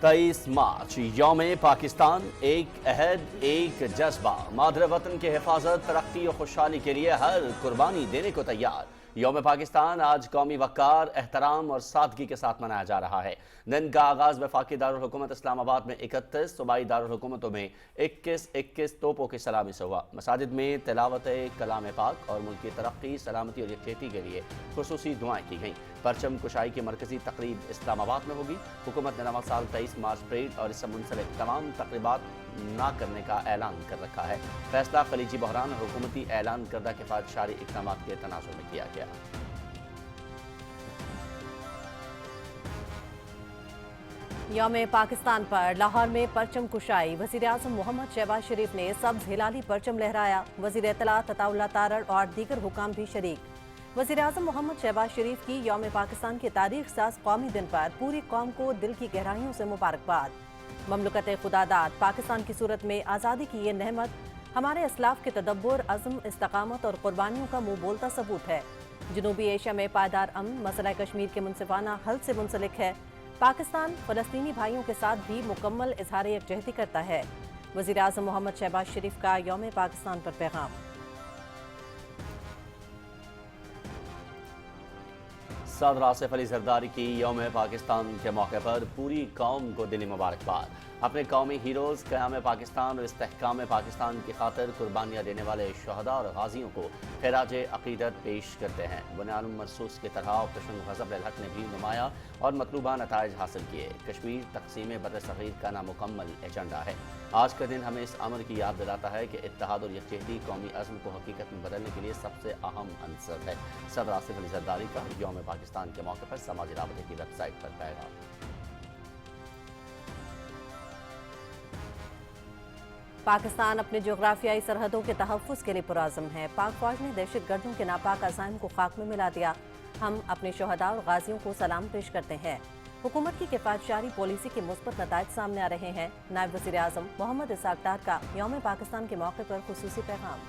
23 मार्च यौम पाकिस्तान, एक अहद एक जज्बा, मादर वतन की हिफाजत, तरक्की और खुशहाली के लिए हर कुर्बानी देने को तैयार। यौम पाकिस्तान आज कौमी वक़ार, एहतराम और सादगी के साथ मनाया जा रहा है। दिन का आगाज़ वफाकी दारुल हुकूमत इस्लामाबाद में 31, सूबाई दारुल हुकूमतों में 21 तोपों की सलामी से हुआ। मसाजिद में तिलावत कलाम पाक और मुल्क की तरक्की, सलामती और यकजहती के लिए खुसूसी दुआएं की गईं। परचम कुशाई की मरकजी तकरीब इस्लामाबाद में होगी। हुकूमत ने नवा साल 23 मार्च परेड और इससे मुंसलिक तमाम तकरीबात ना करने का ऐलान कर रखा है। फैसला खलीजी बहरान और हुकूमती ऐलान करदा किफायतशारी इक़दाम के तनाज़ुर में किया गया। यौम पाकिस्तान पर लाहौर में परचम कुशाई, वज़ीर आज़म मोहम्मद शहबाज शरीफ ने सब्ज़ हिलाली परचम लहराया। वज़ीर इत्तलात अताउल्लाह तारड़ और दीगर हुकाम भी शरीक। वज़ीर आज़म मोहम्मद शहबाज शरीफ की यौम पाकिस्तान के तारीख साज कौमी दिन पर पूरी कौम को दिल की गहराइयों से मुबारकबाद। ममलकत खुदादाद पाकिस्तान की सूरत में आज़ादी की ये नेमत हमारे असलाफ के तदब्बुर, अज़्म, इस्तकामत और कुर्बानियों का मुँह बोलता सबूत है। जनूबी एशिया में पायदार अमन मसला कश्मीर के मुनसिफाना हल से मुंसलिक है। पाकिस्तान फ़लस्तीनी भाइयों के साथ भी मुकम्मल इजहार यकजहती करता है। वज़ीर आज़म मोहम्मद शहबाज शरीफ का यौम पाकिस्तान पर पैगाम। सदर आसिफ अली जरदारी की यौम पाकिस्तान के मौके पर पूरी कौम को दिली मुबारकबाद। अपने कौमी हीरोज़, क़याम पाकिस्तान और इस्तेहकाम पाकिस्तान की खातिर कुर्बानियाँ देने वाले शहदा और गाजियों को खिराज अक़ीदत पेश करते हैं। बुनियानुम मरसूस की तरह ऑपरेशन ग़ज़ब-उल हक़ ने भी नुमाया और मतलूबा नताइज हासिल किए। कश्मीर तक़सीम बर्र-ए-सग़ीर का नामुकम्मल एजेंडा है। आज का दिन हमें इस अमर की याद दिलाता है कि इत्तेहाद और यकजहती कौमी अज़्म को हकीकत में बदलने के लिए सबसे अहम अंसर है। सदर आसिफ अली जरदारी का यौम पाकिस्तान के मौके पर समाजी राबते की वेबसाइट पर पैगाम। पाकिस्तान अपने जोग्राफियाई सरहदों के तहफ़्फ़ुज़ के लिए पुरअज़्म है। पाक फ़ौज ने दहशत गर्दों के नापाक अज़ाइम को खाक में मिला दिया। हम अपने शहदा और गाजियों को सलाम पेश करते हैं। हुकूमत की किफ़ायतशारी पॉलिसी के मुस्बत नताइज सामने आ रहे हैं। नायब वज़ीर आज़म मोहम्मद इसाक़ डार का यौम पाकिस्तान के मौके पर खुसूसी पैगाम।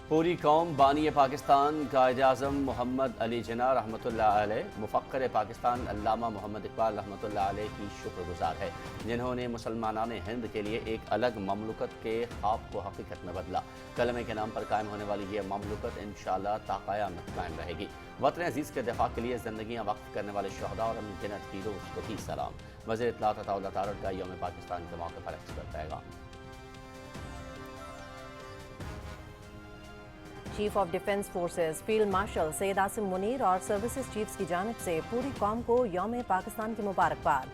पूरी कौम बानी पाकिस्तान कायद-ए-आज़म मोहम्मद अली जिन्ना रहमतुल्लाह अलैह, मुफ़क्किर पाकिस्तान अल्लामा मोहम्मद इक़बाल रहमतुल्लाह अलैह की शुक्रगुज़ार है, जिन्होंने मुसलमानान हिंद के लिए एक अलग ममलुकत के ख्वाब को हकीकत में बदला। कलमे के नाम पर कायम होने वाली ये ममलुकत इंशाअल्लाह ता क़यामत कायम रहेगी। वतन अज़ीज़ के दिफ़ा के लिए ज़िंदगियाँ वक्फ़ करने वाले शहदा और अनगिनत हीरोज़ को भी सलाम। वज़ीर इत्तलात अताउल्लाह तारड़ का यौम पाकिस्तान के मौके पर एक्स पर पैगाम। Chief of defence forces field marshal Syed Asim Munir और सर्विसेज चीफ्स की जानिब से पूरी कौम को यौम पाकिस्तान की मुबारकबाद।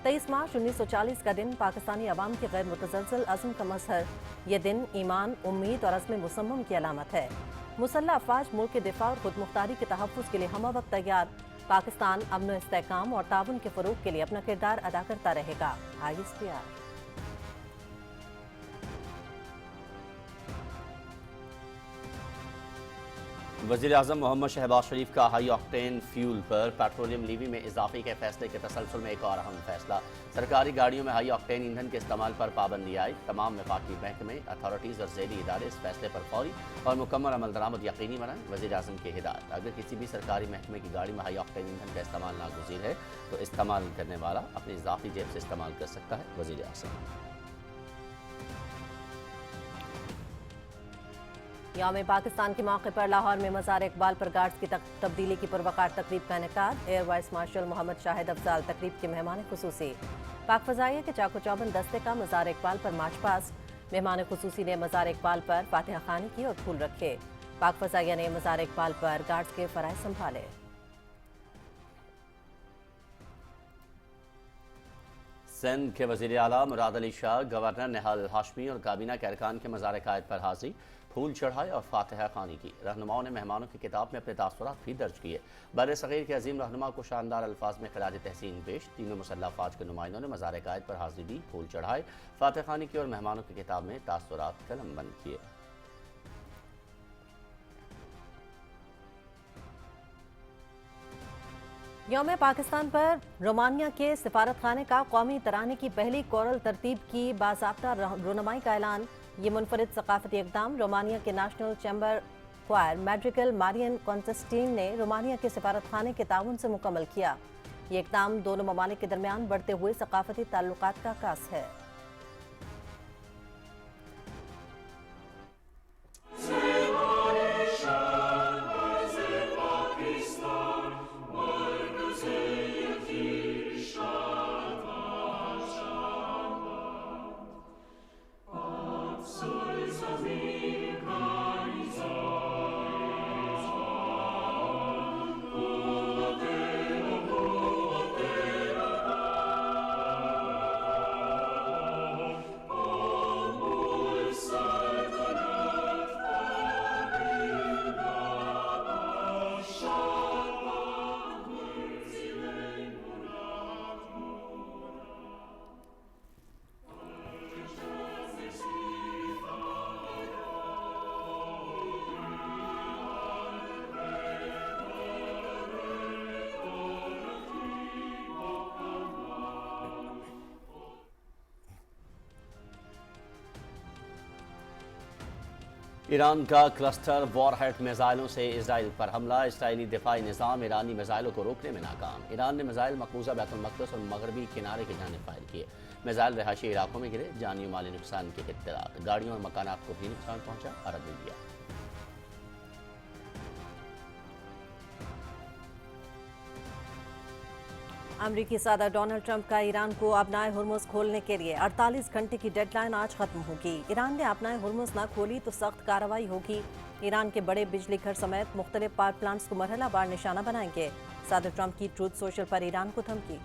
23 मार्च 1940 का दिन पाकिस्तानी अवाम के गैर मुतज़लज़ल अज़्म का मज़हर। यह दिन ईमान, उम्मीद और अज़्म मुसम्मम की अलामत है। मुसल्लह अफ़वाज मुल्क के दिफ़ा और खुदमुख्तारी के तहफ़्फ़ुज़ के लिए हम वक्त तैयार। पाकिस्तान अमन, इस्तेहकाम और ताउन के फ़रोग़ के लिए अपना किरदार अदा करता रहेगा। ISPR। वज़ीर आज़म मोहम्मद शहबाज शरीफ का हाई ऑक्टेन फ्यूल पर पेट्रोलियम लीवी में इजाफे के फैसले के तसलसल में एक और अहम फैसला। सरकारी गाड़ियों में हाई ऑक्टेन ईंधन के इस्तेमाल पर पाबंदी आई। तमाम वफाकी महकमे, अथॉरिटीज़ और ज़ैली इदारे इस फैसले पर फौरी और मुकम्मल अमल दरामद यकीनी बनाएं। वज़ीर आज़म की हिदायत, अगर किसी भी सरकारी महकमे की गाड़ी में हाई ऑक्टेन ईंधन का इस्तेमाल नागुज़ीर है तो इस्तेमाल करने वाला अपनी इजाफी जेब से इस्तेमाल कर सकता है। वज़ीर आज़म। यौम पाकिस्तान के मौके पर लाहौर में मज़ार इकबाल पर गार्ड्स की तब्दीली की पुरवकार तकरीब का इनेकाद। Air vice marshal Mohammad Shahid अफजाल तकरीब के मेहमान खुसूसी। पाक फ़ज़ाइया के चाको चौबंद दस्ते का मज़ार इकबाल पर मार्च पास। मेहमान खुसूसी ने मज़ार इकबाल पर फातिहा खानी की और फूल रखे। पाक फ़ज़ाइया ने मज़ार इकबाल पर गार्ड्स के फ़राइज़ संभाले। सिंध के वज़ीर आला मुराद अली शाह, गवर्नर निहाल हाशमी और काबीना के अरकान के मज़ार कायद पर हाज़िरी, फूल चढ़ाए और फातिहा खानी की। रहनुमाओं ने मेहमानों की किताब में अपने तासुरात भी दर्ज किए। बर्र-ए-सग़ीर के अजीम रहनुमा को शानदार अल्फाज में खिराज तहसीन पेश। तीनों मुसल्लह अफ़वाज के नुमाइंदों ने मज़ार कायद पर हाज़िरी दी, फूल चढ़ाए, फातिहा खानी की और मेहमानों की किताब में तासुरात कलमबंद किए। यौम पाकिस्तान पर रोमानिया के सिफारत खाने का कौमी तराने की पहली कोरल तरतीब की बाज़ाब्ता रोनुमाई का ऐलान। ये मुनफरिद सकाफती इक़दाम रोमानिया के national chamber square Madrigal Marian Constantine ने रोमानिया के सफारतखाने के ताउन से मुकम्मल किया। ये इक़दाम दोनों ममालिक के दरमियान बढ़ते हुए सकाफती ताल्लुकात का आगाज़ है। ईरान का क्लस्टर वॉरहेड मिसाइलों से इसराइल पर हमला। इसराइली दिफाई निज़ाम ईरानी मिसाइलों को रोकने में नाकाम। ईरान ने मिसाइल मकबूजा बैतुल मक़दस और मगरबी किनारे की जानिब फायर किए। मिसाइल रहायशी इलाकों में गिरे। जानी और माली नुकसान की इत्तलात। गाड़ियों और मकानात को भी नुकसान पहुंचा। अरब मीडिया। अमरीकी सदर डोनाल्ड ट्रंप का ईरान को अपनाए हुर्मुज़ खोलने के लिए 48 घंटे की डेडलाइन आज खत्म होगी। ईरान ने अपनाए हुर्मुज़ न खोली तो सख्त कार्रवाई होगी। ईरान के बड़े बिजली घर समेत मुख्तलिफ पावर प्लांट्स को मरहलावार निशाना बनाएंगे। सदर ट्रंप की ट्रूथ सोशल पर ईरान को धमकी।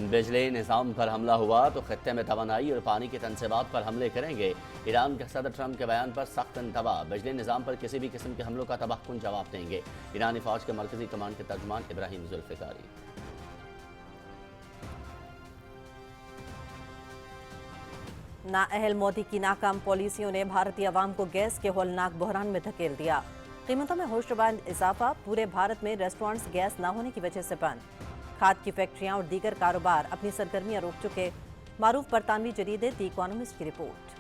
बिजली निज़ाम पर हमला हुआ तो खत्ते में तवानाई और पानी की तनसीबात पर हमले करेंगे। ईरान के सदर ट्रंप के बयान पर सख्त इंतबा। बिजली निज़ाम पर किसी भी किस्म के हमलों का तबाहकुन जवाब देंगे। ईरानी फौज के मरकजी कमान के तर्जुमान इब्राहिम जुल्फ़िकारी। नाअहल मोदी की नाकाम पॉलिसियों ने भारतीय अवाम को गैस के होलनाक बहरान में धकेल दिया। कीमतों में होशरुबान इजाफा। पूरे भारत में रेस्टोरेंट्स गैस न होने की वजह से बंद। खाद की फैक्ट्रियां और दीगर कारोबार अपनी सरगर्मियां रोक चुके। मारूफ बरतानवी जरीदे द इकोनॉमिस्ट की रिपोर्ट।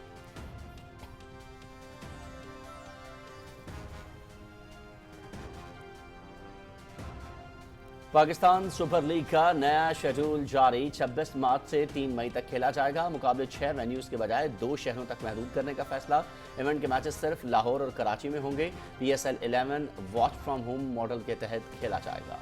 पाकिस्तान सुपर लीग का नया शेड्यूल जारी। 26 मार्च से 3 मई तक खेला जाएगा। मुकाबले 6 वेन्यूज के बजाय 2 शहरों तक महदूद करने का फैसला। इवेंट के मैचेस सिर्फ लाहौर और कराची में होंगे। PSL 11 watch from home model के तहत खेला जाएगा।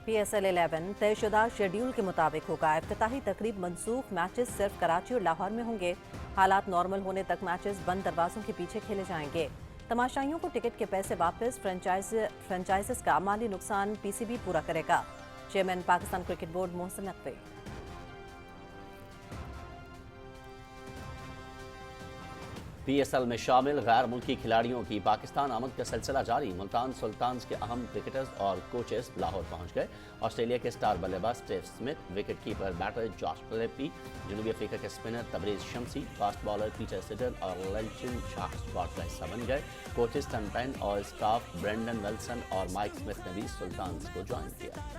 PSL 11 तयशुदा शेड्यूल के मुताबिक होगा। इफ्तिताही तकरीब मनसूख। मैचेस सिर्फ कराची और लाहौर में होंगे। हालात नॉर्मल होने तक मैचेस बंद दरवाजों के पीछे खेले जाएंगे। तमाशाइयों को टिकट के पैसे वापस। फ्रेंचाइजेस का माली नुकसान PCB पूरा करेगा। Chairman Pakistan cricket board Mohsin Naqvi. PSL में शामिल गैर मुल्की खिलाड़ियों की पाकिस्तान आमद का सिलसिला जारी। मुल्तान सुल्तान्स के अहम क्रिकेटर्स और कोचेस लाहौर पहुंच गए। ऑस्ट्रेलिया के स्टार बल्लेबाज Steve Smith, wicket keeper batter Josh Philippe, जनूबी अफ्रीका के spinner Tabraiz Shamsi, fast bowler Peter Siddle और लेंचिन शाह स्क्वाड का हिस्सा बन गए। कोचेस टम पेन और स्टाफ ब्रेंडन विल्सन और माइक स्मिथ ने भी सुल्तान्स को ज्वाइन किया।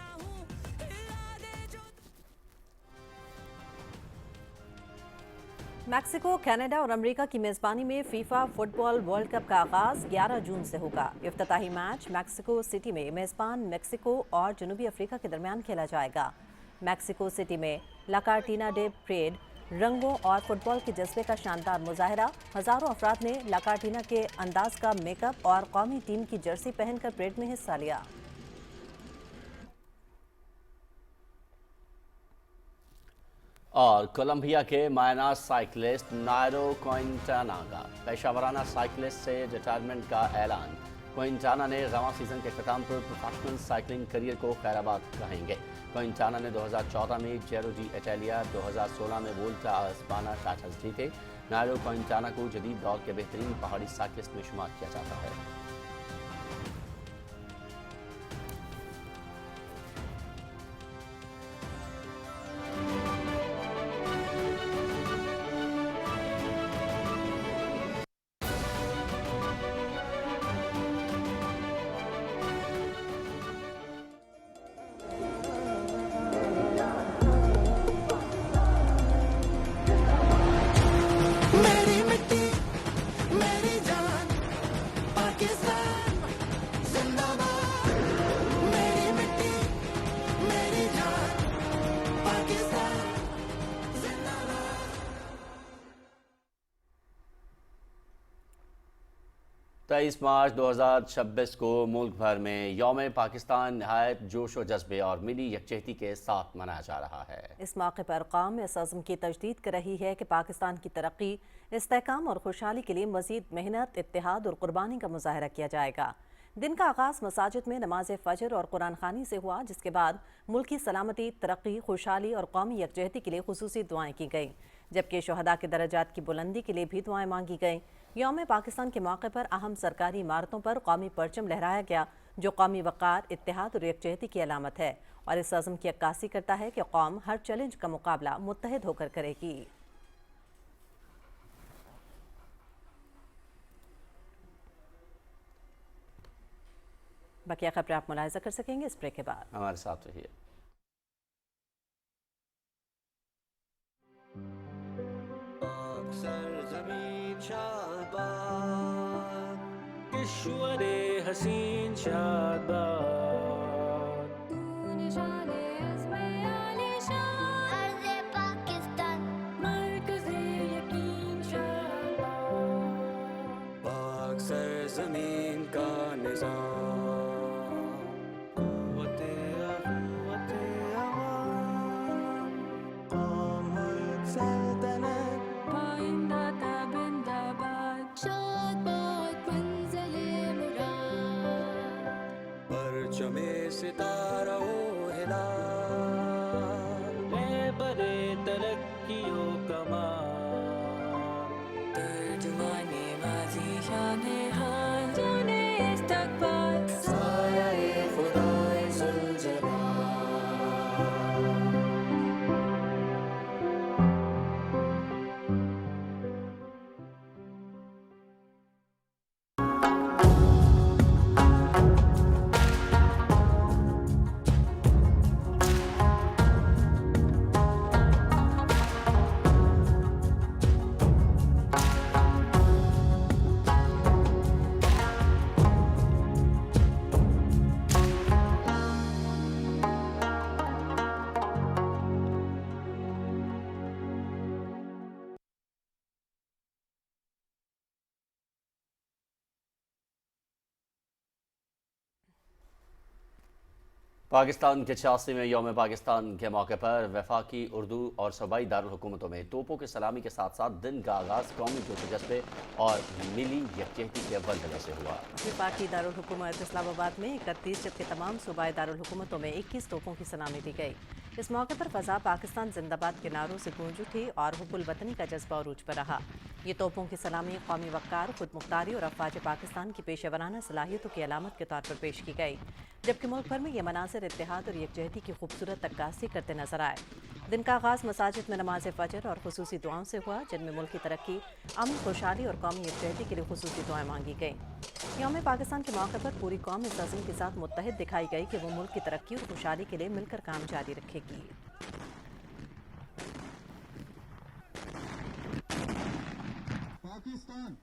मैक्सिको, कनाडा और अमेरिका की मेज़बानी में फीफा फुटबॉल वर्ल्ड कप का आगाज 11 जून से होगा। इफ्तिताही मैच मैक्सिको सिटी में मेज़बान मैक्सिको और जनूबी अफ्रीका के दरमियान खेला जाएगा। मैक्सिको सिटी में ला कार्टिना डे परेड, रंगों और फुटबॉल के जज्बे का शानदार मुजाहरा। हज़ारों अफराद ने ला कार्टिना के अंदाज का मेकअप और कौमी टीम की जर्सी पहनकर परेड में हिस्सा लिया। और कोलंबिया के मायना साइकिलिस्ट नायरो क्विंटाना का पेशावराना साइकिलिस्ट से रिटायरमेंट का ऐलान। क्विंटाना ने रवां सीजन के अख्ताम पर प्रोफेशनल साइकिलिंग करियर को खैराबाद कहेंगे। क्विंटाना ने 2014 में जेरो डी इटालिया, 2016 में वोल्टा अस्पाना टाइटल्स जीते। नायरो क्विंटाना को जदीद दौर के बेहतरीन पहाड़ी साइकिलिस्ट में शुमार किया जाता है। 23 مارچ 2026 کو ملک بھر میں یوم پاکستان نہایت جوش و جذبے اور ملی یکجہتی کے ساتھ منایا جا رہا ہے۔ اس موقع پر قوم اس عزم کی تجدید کر رہی ہے کہ پاکستان کی ترقی، استحکام اور خوشحالی کے لیے مزید محنت، اتحاد اور قربانی کا مظاہرہ کیا جائے گا۔ دن کا آغاز مساجد میں نماز فجر اور قرآن خوانی سے ہوا، جس کے بعد ملکی سلامتی، ترقی، خوشحالی اور قومی یکجہتی کے لیے خصوصی دعائیں کی گئیں، جبکہ شہداء کے درجات کی بلندی کے لیے بھی دعائیں مانگی گئیں۔ یوم پاکستان کے موقع پر اہم سرکاری عمارتوں پر قومی پرچم لہرایا گیا، جو قومی وقار، اتحاد اور یکجہتی کی علامت ہے اور اس عزم کی عکاسی کرتا ہے کہ قوم ہر چیلنج کا مقابلہ متحد ہو کر کرے گی۔ بقیہ خبریں آپ ملاحظہ کر سکیں گے اس بریک کے بعد۔ ہمارے ساتھ رہیے۔ سرزمین شاد باد، کشور حسین شاد باد، نشان عزم عالیشان، ارض پاکستان، مرکز یقین شاد باد، پاک سرزمین کا نظام، قوت عوام، قوم ملک سلطنت، پائندہ تابند آباد، شاد باد منزل مراد، پرچم ستارہ و ہلال، رہبر ترقی و کمال، ترجمان ماضی شان حال، جان استقبال، سایہ خدائے ذوالجلال۔ پاکستان کے 86ویں یوم پاکستان کے موقع پر وفاقی، اردو اور صوبائی دارالحکومتوں میں توپوں کی سلامی کے ساتھ ساتھ دن کا آغاز قومی جوش و جذبے اور ملی یکجہتی کے ولولے سے ہوا۔ وفاقی دارالحکومت اسلام آباد میں 31 جبکہ تمام صوبائی دارالحکومتوں میں 21 توپوں کی سلامی دی گئی۔ اس موقع پر فضا پاکستان زندہ باد کے نعروں سے گونج اٹھی اور حب الوطنی کا جذبہ عروج پر رہا۔ یہ توپوں کی سلامی قومی وقار، خود مختاری اور افواج پاکستان کی پیشہ ورانہ صلاحیتوں کی علامت کے طور پر پیش کی گئی، جبکہ ملک بھر میں یہ مناظر اتحاد اور یکجہتی کی خوبصورت عکاسی کرتے نظر آئے۔ دن کا آغاز مساجد میں نماز فجر اور خصوصی دعاؤں سے ہوا، جن میں ملک کی ترقی، امن، خوشحالی اور قومی یکجہتی کے لیے خصوصی دعائیں مانگی گئیں۔ یوم پاکستان کے موقع پر پوری قوم اس عزم کے ساتھ متحد دکھائی گئی کہ وہ ملک کی ترقی اور خوشحالی کے لیے مل کر کام جاری رکھے گی۔ پاکستان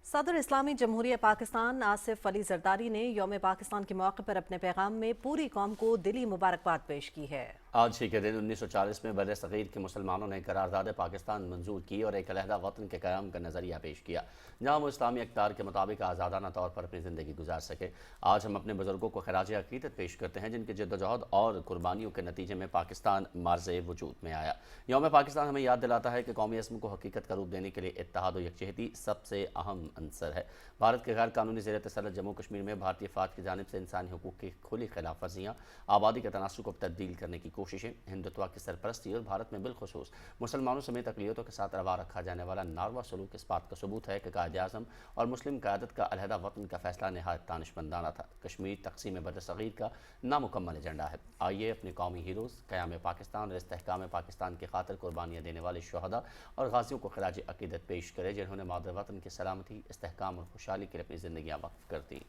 صدر اسلامی جمہوریہ پاکستان آصف علی زرداری نے یوم پاکستان کے موقع پر اپنے پیغام میں پوری قوم کو دلی مبارکباد پیش کی ہے۔ آج ہی کے دن 1940 میں بر صغیر کے مسلمانوں نے قرارداد پاکستان منظور کی اور ایک علیحدہ وطن کے قیام کا نظریہ پیش کیا، جہاں وہ اسلامی اقدار کے مطابق آزادانہ طور پر اپنی زندگی گزار سکے۔ آج ہم اپنے بزرگوں کو خراج عقیدت پیش کرتے ہیں، جن کی جدوجہد اور قربانیوں کے نتیجے میں پاکستان مارز وجود میں آیا۔ یوم پاکستان ہمیں یاد دلاتا ہے کہ قومی عزم کو حقیقت کا روپ دینے کے لیے اتحاد و یکجہتی سب سے اہم عنصر ہے۔ بھارت کے غیر قانونی زیر تسلط جموں کشمیر میں بھارتی افواج کی جانب سے انسانی حقوق کی کھلی خلاف ورزیاں، آبادی کے تناسب کو تبدیل کرنے کی کوششیں، ہندوتوا کی سرپرستی اور بھارت میں بالخصوص مسلمانوں سمیت اقلیتوں کے ساتھ روا رکھا جانے والا ناروا سلوک اس بات کا ثبوت ہے کہ قائد اعظم اور مسلم قیادت کا علیحدہ وطن کا فیصلہ نہایت دانشمندانہ تھا۔ کشمیر تقسیم بر صغیر کا نامکمل ایجنڈا ہے۔ آئیے اپنے قومی ہیروز، قیام پاکستان اور استحکام پاکستان کی خاطر قربانیاں دینے والے شہداء اور غازیوں کو خراج عقیدت پیش کریں، جنہوں نے مادر وطن کی سلامتی، استحکام اور خوشحالی کے لیے اپنی زندگیاں وقف کر دیں۔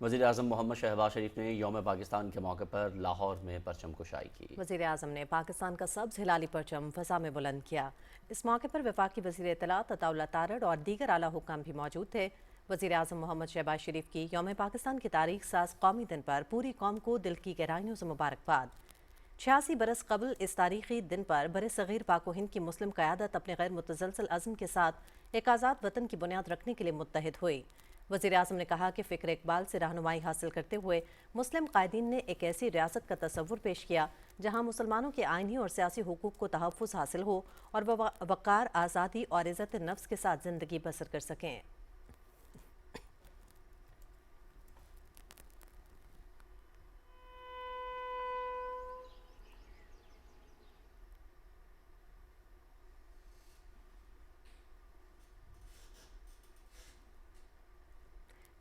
वज़ीर आज़म मोहम्मद शहबाज शरीफ ने यौम पाकिस्तान के मौके पर लाहौर में परचम कुशाई की। वज़ीर आज़म ने पाकिस्तान का सब्ज़ हिलाली परचम फ़ज़ा में बुलंद किया। इस मौके पर वफाकी वज़ीर इत्तलात अताउल्लाह तारड़ और दीगर आला हुक्काम भी मौजूद थे। वज़ीर आज़म मोहम्मद शहबाज शरीफ की यौम पाकिस्तान की तारीख साज कौमी दिन पर पूरी कौम को दिल की गहराइयों से मुबारकबाद। 86 बरस कबल इस तारीखी दिन पर बरे सग़ीर पाक हिंद की मुस्लिम क़यादत अपने गैर मुतज़लज़ल अज़्म के साथ एक आज़ाद वतन की बुनियाद रखने के लिए मुत्तहिद हुई। वज़ीर आज़म ने कहा कि फ़िक्र इकबाल से रहनुमाई हासिल करते हुए मुस्लिम कायदीन ने एक ऐसी रियासत का तसव्वुर पेश किया जहाँ मुसलमानों के आइनी और सियासी हुकूक को तहफ़्फ़ुज़ हासिल हो और वह वक़ार, आज़ादी और इज़्ज़त नफ्स के साथ ज़िंदगी बसर कर सकें।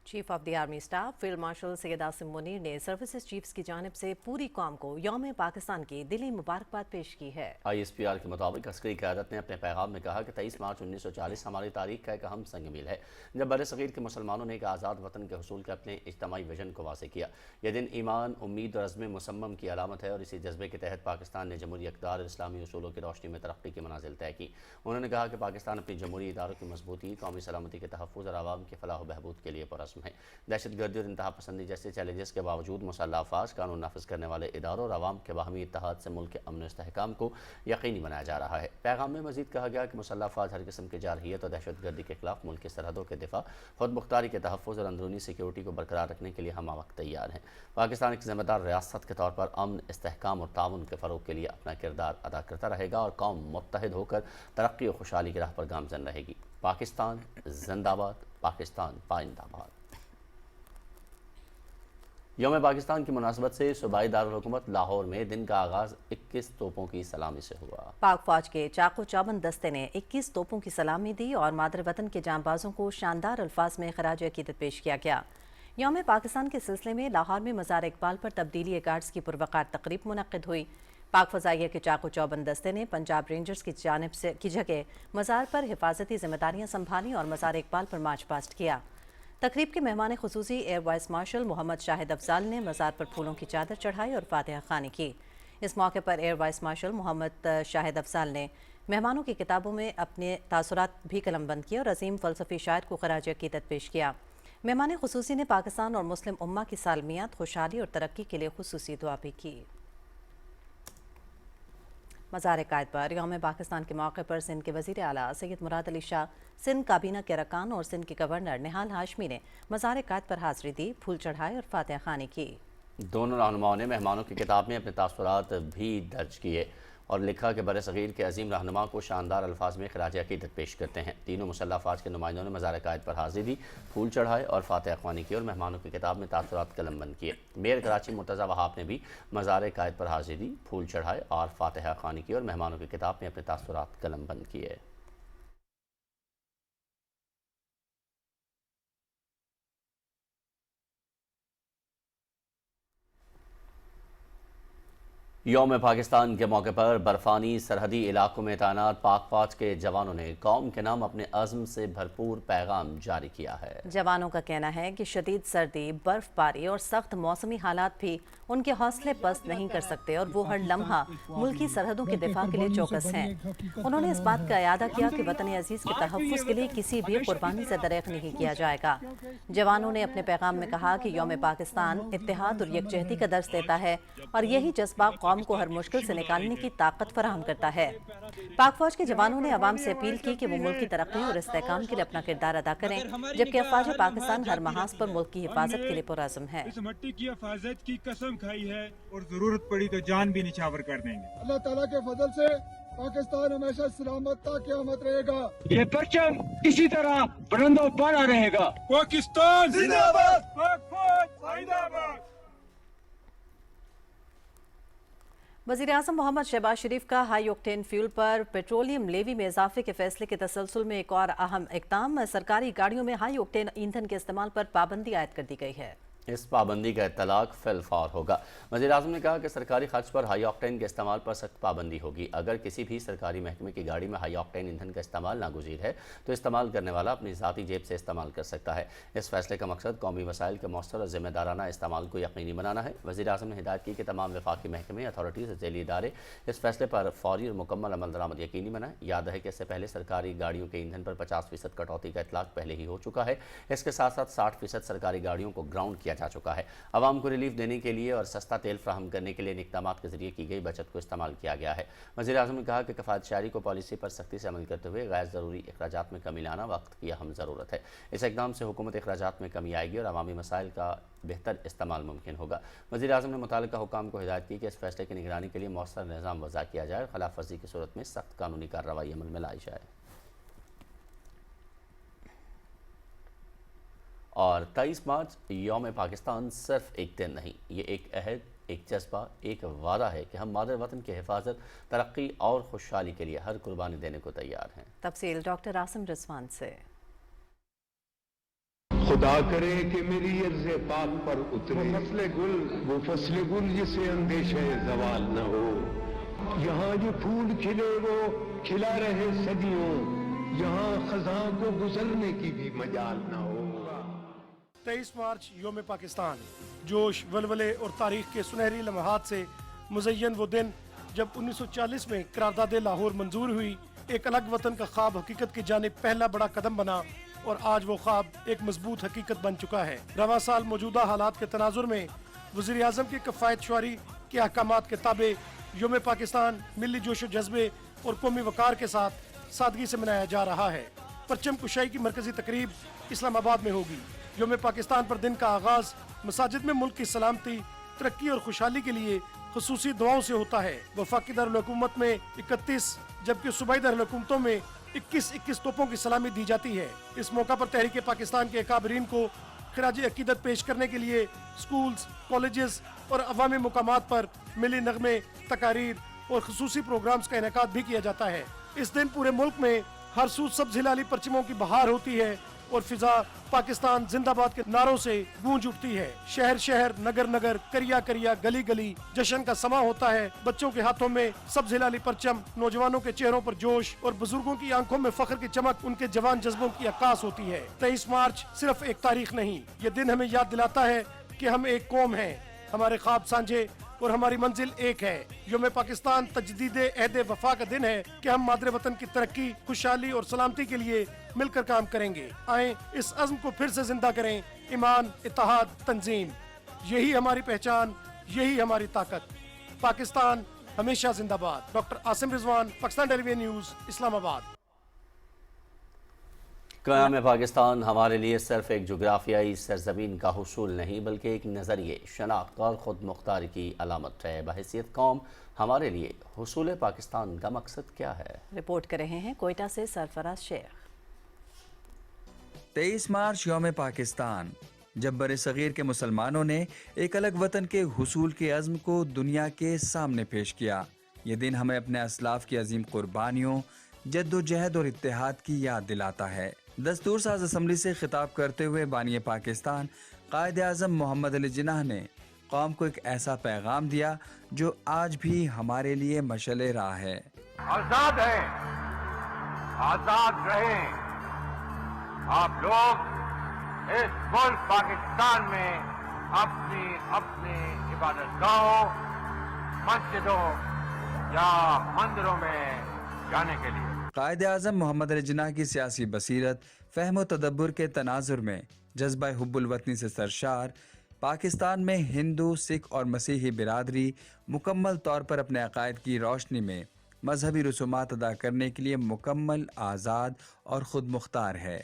Chief of the army staff field marshal Syed Asim Munir ने सर्विसेज चीफ्स की जानिब से पूरी कौम को यौम पाकिस्तान की दिली मुबारकबाद पेश की है। ISPR के मुताबिक अस्करी क़यादत ने अपने पैगाम में कहा कि 23 मार्च 1940 हमारी तारीख का एक अहम संग मील है, जब बर सग़ीर के मुसलमानों ने एक आज़ाद वतन के हुसूल के अपने इज्तिमाई विजन को वाज़ेह किया। यह दिन ईमान, उम्मीद और अज़्म मुसम्मम की अलामत है और इसी जज्बे के तहत पाकिस्तान ने जमहूरी इक़्तिदार इस्लामी उसूलों की रोशनी में तरक्की की मनाज़िल तय की। उन्होंने कहा कि पाकिस्तान अपनी जमहूरी इदारों की मजबूती, कौमी सलामती के तहफ़्फ़ुज़ और आवाम के फलाह व बहबूद के लिए पुरअज़्म है। दहशतगर्दी और इंतहा पसंदी जैसे चैलेंजेस के बावजूद मुसल्लह अफ़वाज, कानून नाफिज करने वाले इदारों और आवाम के बाहमी इत्तेहाद से मुल्क के अमन इस्तेहकाम को यकीनी बनाया जा रहा है। पैगाम में मज़ीद कहा गया कि मुसल्लह अफ़वाज हर किस्म की जारहियत और दहशतगर्दी के खिलाफ मुल्क की सरहदों के दिफा, खुद मुख्तारी के तहफ़्फ़ुज़ और अंदरूनी सिक्योरिटी को बरकरार रखने के लिए हम वक्त तैयार हैं। पाकिस्तान एक ज़िम्मेदार रियासत के तौर पर अमन, इस्तेहकाम और ताउन के फ़रोग़ के लिए अपना किरदार अदा करता रहेगा और कौम मुत्तहिद होकर तरक्की और खुशहाली की राह पर गामज़न रहेगी। पाकिस्तान जिंदाबाद, पाकिस्तान पाइंदाबाद। यौम पाकिस्तान की मुनासबत से सूबाई दारुल हुकूमत लाहौर में दिन का आगाज़ 21 तोपों की सलामी से हुआ। पाक फौज के चाको चौबंद दस्ते ने 21 तोपों की सलामी दी और मादर वतन के जांबाजों को शानदार अल्फाज में खराज अकीदत पेश किया गया। यौम पाकिस्तान के सिलसिले में लाहौर में मज़ार इकबाल पर तब्दीली गार्ड्स की पुरवकार तकरीब मुनक्किद हुई। पाक फ़ज़ाइया के चाको चौबंद दस्ते ने पंजाब रेंजर्स की जानिब से की जगह मज़ार पर हिफाजती जिम्मेदारियाँ संभाली और मज़ार इकबाल पर मार्च पास्ट किया। तकरीब के मेहमान खुसूसी air vice marshal Mohammad Shahid Afzal ने मज़ार पर फूलों की चादर चढ़ाई और फातिहा खानी की। इस मौके पर air vice marshal Mohammad Shahid Afzal ने मेहमानों की किताबों में अपने तासुरात भी कलमबंद किए और अजीम फ़लसफ़ी शायर को खराज अकीदत पेश किया। मेहमान खुसूसी ने पाकिस्तान और मुस्लिम उम्मा की सालमियात, खुशहाली और तरक्की के लिए खुसूसी दुआ भी की। मज़ार कायद पर यौम पाकिस्तान के मौके पर सिंध के वज़ीर आला सैयद मुराद अली शाह, सिंध काबीना के अरकान और सिंध के गवर्नर निहाल हाशमी ने मज़ार कायद पर हाज़िरी दी, फूल चढ़ाए और फातिहा खानी की। दोनों रहनुमाओं ने मेहमानों की किताब में अपने तासुरात भी दर्ज किए और लिखा कि बर सग़ीर के अजीम रहनुमा को शानदार अल्फाज में खराज अकीदत पेश करते हैं। तीनों मुसल्लह अफ़वाज के नुमाइंदों ने मज़ार कायद पर हाज़िरी दी, फूल चढ़ाए और फातिहा ख़्वानी की और मेहमानों की किताब में तासुरात कलमबंद किए। मेयर कराची मुर्तज़ा वहाब ने भी मज़ार कायद पर हाज़िरी दी, फूल चढ़ाए और फातिहा ख़्वानी की और मेहमानों की किताब में अपने तासुरात कलमबंद किए। यौम पाकिस्तान के मौके पर बर्फानी सरहदी इलाकों में तैनात पाक फौज के जवानों ने कौम के नाम अपने अज़्म से भरपूर पैगाम जारी किया है। जवानों का कहना है कि शदीद सर्दी, बर्फबारी और सख्त मौसमी हालात भी उनके हौसले पस्त नहीं कर सकते और वो हर लम्हा मुल्की सरहदों के दिफा के लिए चौकस हैं। उन्होंने इस बात का इरादा किया कि वतन अजीज के तहफ़्फ़ुज़ के लिए किसी भी कुर्बानी से दरेक नहीं किया जाएगा। जवानों ने अपने पैगाम में कहा कि यौम पाकिस्तान इत्तेहाद और यकजहती का दर्स देता है और यही जज्बा कौम को हर मुश्किल से निकालने की ताकत फराहम करता है। पाक फौज के जवानों ने अवाम से अपील की कि वो मुल्क की तरक्की और इस्तेहकाम के लिए अपना किरदार अदा करें, जबकि अफवाज पाकिस्तान हर महाज पर मुल्क की हिफाजत के लिए पुरअज़्म है। इस मट्टी की हिफाजत की कसम खाई है और जरूरत पड़ी तो जान भी निछावर कर देंगे। अल्लाह ताला के फजल से पाकिस्तान हमेशा सलामत ता क़यामत रहेगा। ये परचम इसी तरह बुलंदो बना रहेगा। पाकिस्तान जिंदाबाद, पाक फौज जिंदाबाद। वज़ीर आज़म मोहम्मद शहबाज शरीफ का हाई ऑक्टेन फ्यूल पर पेट्रोलियम लेवी में इजाफे के फैसले के तसलसल में एक और अहम इक़दाम, सरकारी गाड़ियों में हाई ऑक्टेन ईंधन के इस्तेमाल पर पाबंदी आयद कर दी गई है। इस पाबंदी का इत्तलाक फिलफौर होगा। वज़ीर-ए-आज़म ने कहा कि सरकारी खर्च पर हाई ऑक्टेन के इस्तेमाल पर सख्त पाबंदी होगी। अगर किसी भी सरकारी महकमे की गाड़ी में हाई ऑक्टेन ईंधन का इस्तेमाल नागुज़ीर है तो इस्तेमाल करने वाला अपनी ज़ाती जेब से इस्तेमाल कर सकता है। इस फैसले का मकसद कौमी वसाइल के मौसर और ज़िम्मेदाराना इस्तेमाल को यकीनी बनाना है। वज़ीर-ए-आज़म ने हिदायत की कि तमाम वफाकी महकमे, अथॉरिटीज़, ज़ैली इदारे इस फैसले पर फौरी और मुकम्मल अमल दरामद यकीनी बनाएं। याद है कि इससे पहले सरकारी गाड़ियों के ईंधन पर 50% कटौती का इतलाक पहले ही हो चुका है। इसके साथ साथ 60% सरकारी गाड़ियों को ग्राउंड किया जा चुका है। आवाम को रिलीफ देने के लिए और सस्ता तेल फ्राहम करने के लिए इन इक़दामात के जरिए की गई बचत को इस्तेमाल किया गया है। वज़ीर-ए-आज़म ने कहा कि कफ़ायत शारी को पॉलिसी पर सख्ती से अमल करते हुए गैर ज़रूरी अखराजात में कमी लाना वक्त की अहम ज़रूरत है। इस इक़दाम से हुकूमत अखराजात में कमी आएगी और अवामी मसाइल का बेहतर इस्तेमाल मुमकिन होगा। वज़ीर-ए-आज़म ने मुतालिका हुकाम को हिदायत की कि इस फैसले की निगरानी के लिए मौसर निज़ाम वज़ा किया जाए और खिलाफ वर्जी की सूरत में सख्त कानूनी कार्रवाई अमल में लाई जाए। और 23 मार्च यौम पाकिस्तान सिर्फ एक दिन नहीं, ये एक अहद, एक जज्बा, एक वादा है कि हम मादर वतन की हिफाजत, तरक्की और खुशहाली के लिए हर कुर्बानी देने को तैयार हैं। तफसील डॉक्टर आसिम रिजवान से। खुदा करे कि मेरी अर्ज़ पाक पर उतरे वो फसले गुल जिसे अंदेशे जवाल न हो। यहाँ जो फूल खिले वो खिला रहे सदियों, यहाँ खज़ां को गुजरने की भी मजाल न हो। 23 मार्च यौम पाकिस्तान, जोश, वलवले और तारीख के सुनहरी लम्हात से मुज़य्यन वो दिन जब 1940 में करारदाद लाहौर मंजूर हुई। एक अलग वतन का ख्वाब हकीकत की जानिब पहला बड़ा कदम बना और आज वो ख्वाब एक मजबूत हकीकत बन चुका है। रवां साल मौजूदा हालात के तनाजुर में वज़ीर आज़म की कफ़ायत शुआरी के अहकामात के ताबे यौम पाकिस्तान मिली जोश व जज्बे और कौमी वकार के साथ सादगी से मनाया जा रहा है। परचम कुशाई की मरकजी तकरीब इस्लामाबाद में होगी। यौम पाकिस्तान पर दिन का आगाज मसाजिद में मुल्क की सलामती, तरक्की और खुशहाली के लिए खुसूसी दुआओं से होता है। वफाकी दारुल-हुकूमत में 31 जबकि सूबाई दारुल-हुकूमतों में 21 तोपों की सलामी दी जाती है। इस मौका पर तहरीक पाकिस्तान के अकाबरीन को खिराज अकीदत पेश करने के लिए स्कूल्स, कॉलेजेस और अवामी मुकामात पर मिली नगमे, तकारीर और खुसूसी प्रोग्राम्स का इनेकाद भी किया जाता है। इस दिन पूरे मुल्क में हर सूद सब्ज़ हिलाली परचमों की बहार होती है और फिजा पाकिस्तान जिंदाबाद के नारों से गूंज उठती है। शहर शहर, नगर नगर, करिया करिया, गली गली जश्न का समा होता है। बच्चों के हाथों में सब्ज़ हिलाली परचम, नौजवानों के चेहरों पर जोश और बुजुर्गों की आंखों में फख्र की चमक उनके जवान जज्बों की अक्कास होती है। 23 मार्च सिर्फ एक तारीख नहीं, ये दिन हमें याद दिलाता है कि हम एक कौम हैं, हमारे ख्वाब साझे और हमारी मंजिल एक है। यौम पाकिस्तान तजदीद अहद वफा का दिन है कि हम मादरे वतन की तरक्की, खुशहाली और सलामती के लिए मिलकर काम करेंगे। आए इस अज़्म को फिर से जिंदा करें। ईमान, इत्तेहाद, तंजीम, यही हमारी पहचान, यही हमारी ताकत। पाकिस्तान हमेशा जिंदाबाद। Doctor Asim Rizwan, Pakistan television news, Islamabad. क़याम पाकिस्तान हमारे लिए सिर्फ एक जोग्राफियाई सरजमीन का हुसूल नहीं बल्कि एक नज़रिए, शनाख्त और ख़ुद मुख्तारी की अलामत है। बहैसियत कौम हमारे लिए हुसूल पाकिस्तान का मकसद क्या है? रिपोर्ट कर रहे हैं कोयटा से सरफराज शेख। 23 मार्च यौम पाकिस्तान, जब बरे-सग़ीर के मुसलमानों ने एक अलग वतन के हुसूल के अज़्म को दुनिया के सामने पेश किया। ये दिन हमें अपने असलाफ की अजीम कुर्बानियों, जद्दोजहद और इत्तेहाद की याद दिलाता है। दस्तूर साज असम्बली से खिताब करते हुए बानी पाकिस्तान कायद आज़म मोहम्मद अली जिन्नाह ने कौम को एक ऐसा पैगाम दिया जो आज भी हमारे लिए मशअले राह है। आजाद है, आजाद रहे आप लोग इस मुल्क पाकिस्तान में अपनी अपनी इबादतगाहों, मस्जिदों या मंदिरों में जाने के लिए। कायद आज़म मोहम्मद अली जिन्नाह की सियासी बसीरत, फ़हम व तदब्बुर के तनाजुर में जज्बा हुब्बुल वतनी से सरशार पाकिस्तान में हिंदू, सिख और मसीही बिरादरी मुकम्मल तौर पर अपने अकायद की रोशनी में मजहबी रसूमात अदा करने के लिए मुकम्मल आज़ाद और ख़ुद मुख्तार है।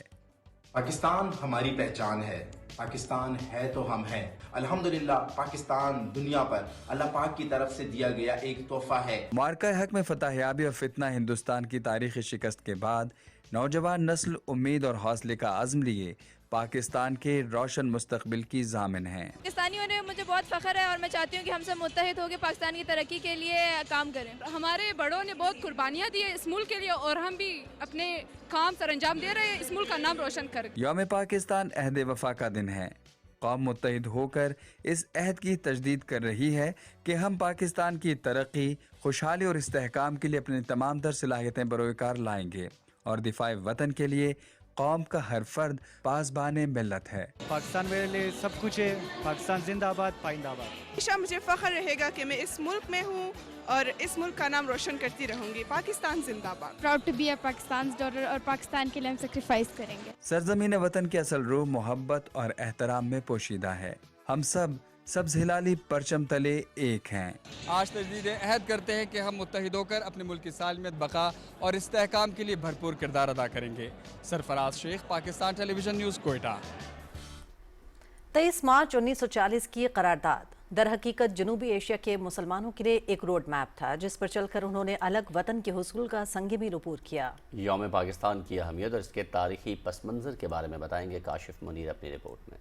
पाकिस्तान हमारी पहचान है, पाकिस्तान है तो हम हैं। अल्हम्दुलिल्लाह पाकिस्तान दुनिया पर अल्लाह पाक की तरफ से दिया गया एक तोहफा है। मार्का हक में फतहयाबी और फितना हिंदुस्तान की तारीखी शिकस्त के बाद नौजवान नस्ल उम्मीद और हौसले का अज़्म लिए पाकिस्तान के रोशन मुस्तकबिल की ज़ामिन हैं। पाकिस्तानियों ने मुझे बहुत फ़ख्र है और मैं चाहती हूँ कि हम सब मुत्तहिद होकर पाकिस्तान की तरक्की के लिए काम करें। हमारे बड़ों ने बहुत कुर्बानियाँ दी है इस मुल्क के लिए और हम भी अपने काम सर अंजाम दे रहे हैं इस मुल्क का नाम रोशन कर। यौम पाकिस्तान अहद वफा का दिन है। قوم متحد ہوकर اس عہد کی تجدید کر رہی ہے کہ ہم پاکستان کی ترقی، خوشحالی اور استحکام کے لیے اپنی تمام تر صلاحیتیں بروئے کار لائیں گے اور دفاع وطن کے لیے قوم کا ہر فرد پاسبان ملت ہے۔ پاکستان میرے لیے سب کچھ ہے۔ پاکستان زندہ آباد، پائندہ آباد۔ ہمیشہ مجھے فخر رہے گا کہ میں اس ملک میں ہوں اور اس ملک کا نام روشن کرتی رہوں گی۔ پاکستان زندہ آباد۔ پراؤڈ ٹو بی اے پاکستان's daughter اور پاکستان کے لیے ہم سیکریفائس کریں گے۔ سرزمین وطن کی اصل روح محبت اور احترام میں پوشیدہ ہے۔ ہم سب سبز ہلالی پرچم تلے ایک ہیں۔ آج تجدید عہد کرتے ہیں کہ ہم متحد ہو کر اپنے ملک کی سالمیت، بقا اور استحکام کے لیے بھرپور کردار ادا کریں گے۔ سرفراز شیخ، پاکستان ٹیلی ویژن نیوز، کوئٹہ۔ 23 مارچ 1940 کی قرارداد در حقیقت جنوبی ایشیا کے مسلمانوں کے لیے ایک روڈ میپ تھا جس پر چل کر انہوں نے الگ وطن کے حصول کا سنگ میل عبور کیا۔ یوم پاکستان کی اہمیت اور اس کے تاریخی پس منظر کے بارے میں بتائیں گے کاشف منیر اپنی رپورٹ میں۔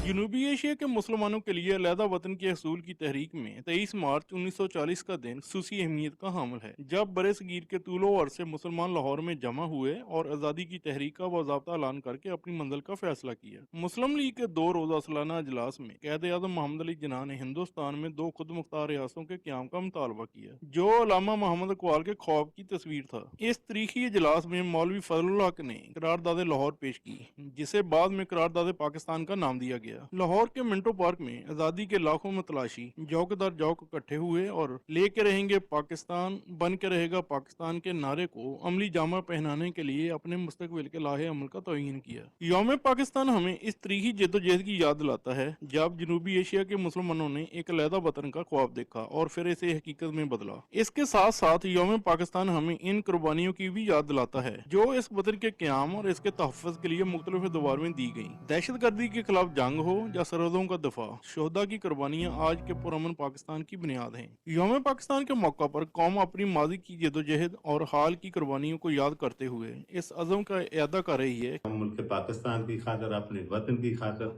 جنوبی ایشیا کے مسلمانوں کے لیے علیحدہ وطن کے حصول کی تحریک میں 23 مارچ 1940 کا دن خصوصی اہمیت کا حامل ہے، جب برِ صغیر کے طول و عرض سے مسلمان لاہور میں جمع ہوئے اور آزادی کی تحریک کا باضابطہ اعلان کر کے اپنی منزل کا فیصلہ کیا۔ مسلم لیگ کے 2 روزہ سالانہ اجلاس میں قائد اعظم محمد علی جناح نے ہندوستان میں 2 خود مختار ریاستوں کے قیام کا مطالبہ کیا، جو علامہ محمد اقبال کے خواب کی تصویر تھا۔ اس تاریخی اجلاس میں مولوی فضل الحق نے قرارداد لاہور پیش کی، جسے بعد میں قرارداد پاکستان کا نام دیا گیا۔ لاہور کے منٹو پارک میں آزادی کے لاکھوں متلاشی جوک در جوک اکٹھے ہوئے اور لے کے رہیں گے پاکستان، بن کے رہے گا پاکستان کے نعرے کو عملی جامہ پہنانے کے لیے اپنے مستقبل کے لاہے عمل کا تعین کیا۔ یوم پاکستان ہمیں اس تاریخی جدوجہد کی یاد دلاتا ہے جب جنوبی ایشیا کے مسلمانوں نے ایک علیحدہ وطن کا خواب دیکھا اور پھر اسے حقیقت میں بدلا۔ اس کے ساتھ ساتھ یوم پاکستان ہمیں ان قربانیوں کی بھی یاد دلاتا ہے جو اس وطن کے قیام اور اس کے تحفظ کے لیے مختلف ادوار میں دی گئیں۔ دہشت گردی کے خلاف جنگ ہو یا سرحدوں کا دفاع، شہداء کی قربانیاں آج کے پرامن پاکستان کی بنیاد ہیں۔ یوم پاکستان کے موقع پر قوم اپنی ماضی کی جدوجہد اور حال کی قربانیوں کو یاد کرتے ہوئے اس عزم کا اعادہ کر رہی ہے۔ ہم ملک پاکستان کی خاطر، اپنے وطن کی خاطر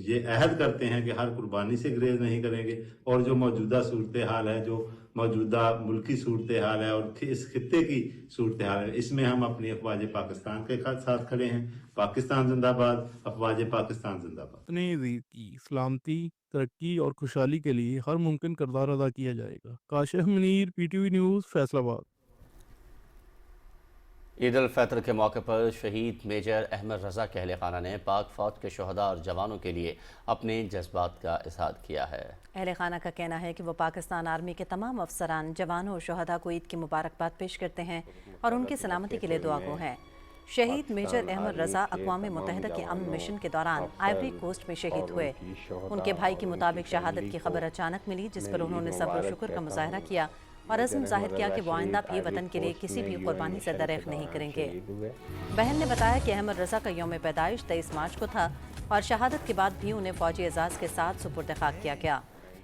یہ عہد کرتے ہیں کہ ہر قربانی سے گریز نہیں کریں گے، اور جو موجودہ صورتحال ہے، جو موجودہ ملکی صورتحال ہے اور اس خطے کی صورتحال ہے، اس میں ہم اپنی افواج پاکستان کے ساتھ کھڑے ہیں۔ پاکستان زندہ باد، افواج پاکستان زندہ باد۔ اپنے عزیز کی سلامتی، ترقی اور خوشحالی کے لیے ہر ممکن کردار ادا کیا جائے گا۔ Kashif Munir, P T V news, Faisalabad. Eid الفطر کے موقع پر شہید میجر احمد رضا کے اہل خانہ نے پاک فوج کے شہداء اور جوانوں کے لیے اپنے جذبات کا اظہار کیا ہے۔ اہل خانہ کا کہنا ہے کہ وہ پاکستان آرمی کے تمام افسران، جوانوں اور شہداء کو عید کی مبارکباد پیش کرتے ہیں اور ان کی سلامتی کے لیے دعا گو ہیں۔ شہید میجر احمد رضا اقوام متحدہ کے امن مشن کے دوران آئیوری کوسٹ میں شہید ہوئے۔ ان کے بھائی کے مطابق شہادت کی خبر اچانک ملی، جس پر انہوں نے صبر و شکر کا مظاہرہ کیا اور عزم ظاہر کیا کہ وہ آئندہ بھی وطن کے لیے کسی بھی قربانی سے دریغ نہیں کریں گے۔ بہن نے بتایا کہ احمد رضا کا یوم پیدائش 23 مارچ کو تھا اور شہادت کے بعد بھی انہیں فوجی اعزاز کے ساتھ سپرد خاک کیا گیا۔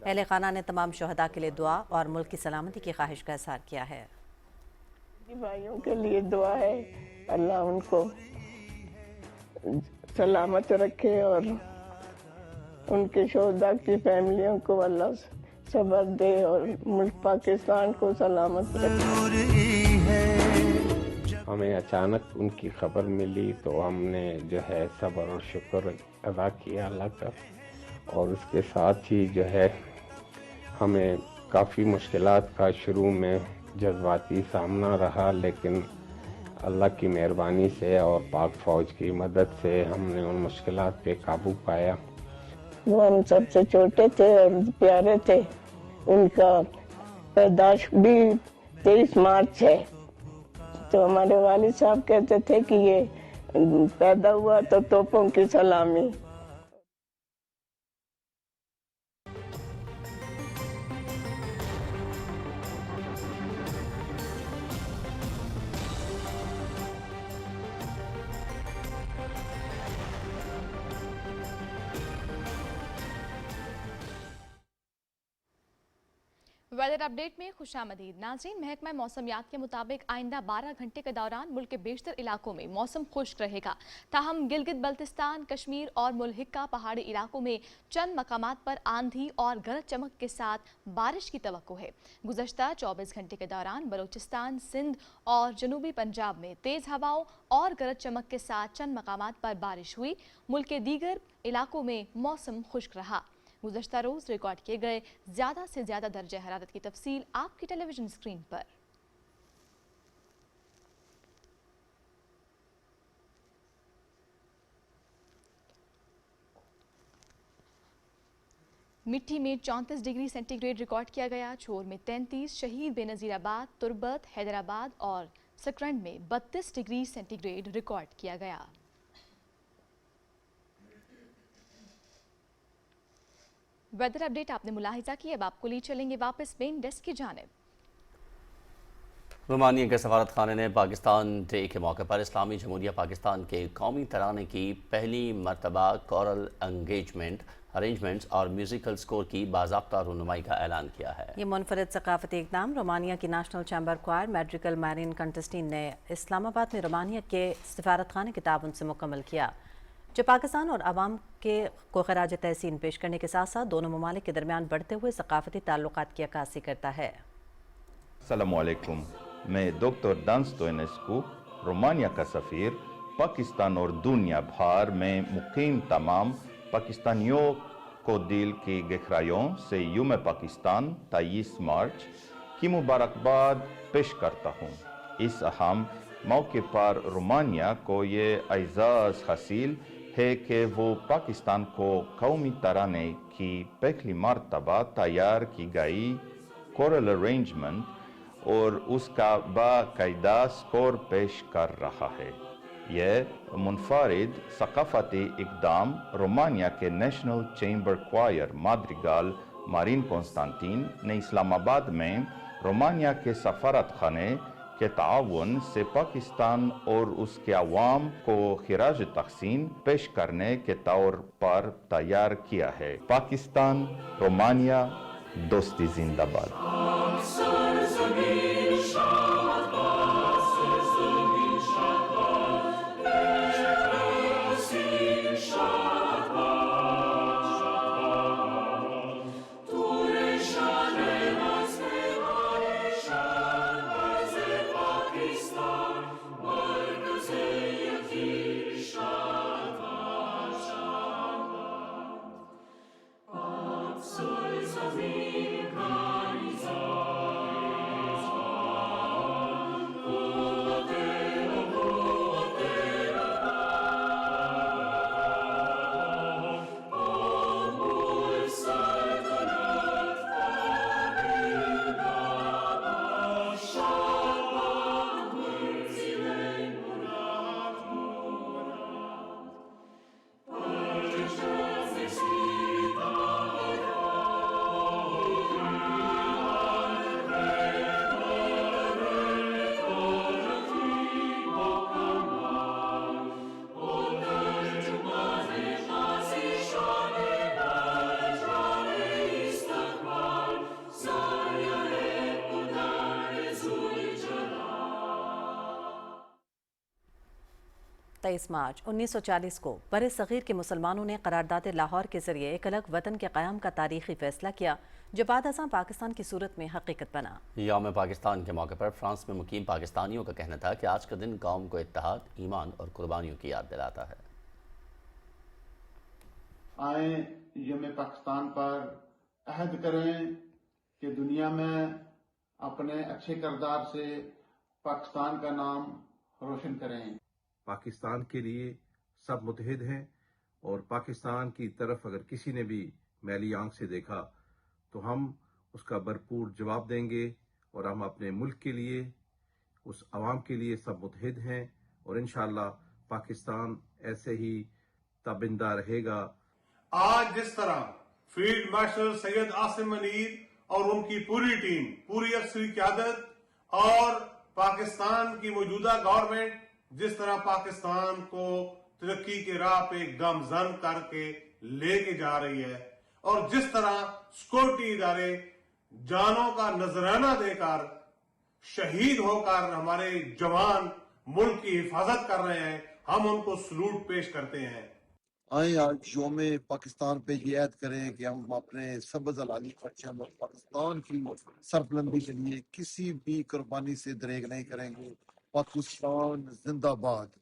اہل خانہ نے تمام شہداء کے لیے دعا اور ملک کی سلامتی کی خواہش کا اظہار کیا ہے۔ بھائیوں کے لیے دعا ہے، اللہ ان کو سلامت رکھے اور ان کے شہداء کی فیملیوں کو اللہ صبر دے اور ملک پاکستان کو سلامت رکھے۔ ہمیں اچانک ان کی خبر ملی تو ہم نے جو ہے صبر اور شکر ادا کیا اللہ کا، اور اس کے ساتھ ہی جو ہے ہمیں کافی مشکلات کا شروع میں جذباتی سامنا رہا، لیکن اللہ کی مہربانی سے اور پاک فوج کی مدد سے ہم نے ان مشکلات پہ قابو پایا۔ وہ ہم سب سے چھوٹے تھے اور پیارے تھے۔ ان کا پیدائش بھی 23 مارچ ہے، تو ہمارے والد صاحب کہتے تھے کہ یہ پیدا ہوا تو توپوں کی سلامی۔ वेदर अपडेट में खुशामदीद नाज़रीन। महकमा मौसमियात के मुताबिक आइंदा 12 घंटे के दौरान मुल्क के बेशतर इलाकों में मौसम खुश्क रहेगा। ताहम गिलगित बल्तिस्तान, कश्मीर और मुल्हिका पहाड़ी इलाकों में चंद मकामात पर आंधी और गरज चमक के साथ बारिश की तवक्को है। गुज़श्ता 24 घंटे के दौरान बलूचिस्तान, सिंध और जनूबी पंजाब में तेज़ हवाओं और गरज चमक के साथ चंद मकामात पर बारिश हुई। मुल्क के दीगर इलाकों में मौसम खुश्क रहा। गुज़श्ता रोज़ रिकॉर्ड किए गए ज़्यादा से ज़्यादा दर्जा हरारत की तफसील आपकी टेलीविजन स्क्रीन पर। मिट्टी में 34 डिग्री सेंटीग्रेड रिकॉर्ड किया गया। छोर में 33, शहीद बेनज़ीराबाद, तुर्बत, हैदराबाद और सकरंड में 32 डिग्री सेंटीग्रेड रिकॉर्ड किया गया। वेदर अपडेट आपने मुलाहिजा की। अब आपको ले चलेंगे वापस मेन डेस्क की जानिब। रोमानिया के सफारत खाने ने पाकिस्तान डे के मौके पर इस्लामी जमहूरिया पाकिस्तान के कौमी तराने की पहली मरतबा कोरल अरेंजमेंट्स और म्यूजिकल स्कोर की बाज़ाब्ता रुनुमाई का ऐलान किया है। ये मुनफरद सकाफती इक़दाम रोमानिया की नेशनल चैम्बर क्वायर मैड्रिकल मैरिन कंटेस्टिन ने इस्लामाबाद में रोमानिया के सफारत खाने के ताउन से मुकम्मल किया, जो पाकिस्तान और अवाम को खराज तहसीन पेश करने के साथ साथ दोनों ममालिक के दरमियान बढ़ते हुए सकाफती ताल्लुकात की अक्कासी करता है। अस्सलामुअलैकुम, मैं डॉक्टर डांस स्टोएनेस्कू, रोमानिया का सफ़ीर, पाकिस्तान और दुनिया भर में मुकीम तमाम पाकिस्तानियों को दिल की गहराइयों से यूम पाकिस्तान 23 मार्च की मुबारकबाद पेश करता हूँ। इस अहम मौके पर रोमानिया को ये एजाज़ हासिल है कि वो पाकिस्तान को कौमी तराने की पहली मरतबा तैयार की गई कोरल अरेंजमेंट और उसका बाकायदा स्कोर पेश कर रहा है। यह मुनफरिद सकाफती इक़दाम रोमानिया के national chamber choir Madrigal Marin Constantin ने इस्लामाबाद में रोमानिया के सफारत खाने के ताउन से पाकिस्तान और उसके अवाम को खिराज तहसीन पेश करने के तौर पर तैयार किया है। पाकिस्तान, रोमानिया, दोस्ती जिंदाबाद। मार्च 1940 को बरे सगीर के मुसलमानों ने करारदाद लाहौर के जरिए एक अलग वतन के क़याम का तारीखी फैसला किया, जो बाद अज़ां पाकिस्तान की सूरत में हकीकत बना। यौम पाकिस्तान के मौके पर फ्रांस में मुकीम पाकिस्तानियों का कहना था कि आज का दिन कौम को इत्तेहाद, ईमान और कुर्बानियों की याद दिलाता है। आए यौम पाकिस्तान पर अहद करें कि दुनिया में अपने अच्छे किरदार से पाकिस्तान का नाम रोशन करें। पाकिस्तान के लिए सब मुतहिद हैं और पाकिस्तान की तरफ अगर किसी ने भी मैली आंख से देखा तो हम उसका भरपूर जवाब देंगे और हम अपने मुल्क के लिए, उस आवाम के लिए सब मुतहिद हैं और इंशाअल्लाह पाकिस्तान ऐसे ही ताबिंदा रहेगा। आज जिस तरह फील्ड मार्शल सैयद आसिम मुनीर और उनकी पूरी टीम, पूरी अफसरी क़यादत और पाकिस्तान की मौजूदा गवर्नमेंट जिस तरह पाकिस्तान को तरक्की के राह पे गमजन करके लेके जा रही है और जिस तरह सिक्योरिटी इदारे जानों का नजराना देकर शहीद होकर हमारे जवान मुल्क की हिफाजत कर रहे हैं, हम उनको सलूट पेश करते हैं। आए आज योम पाकिस्तान पे ये ऐद करें कि हम अपने सबज हलाली परचम और पाकिस्तान की सरबुलंदी के लिए किसी भी कुर्बानी से दरेग नहीं करेंगे। पाकिस्तान जिंदाबाद।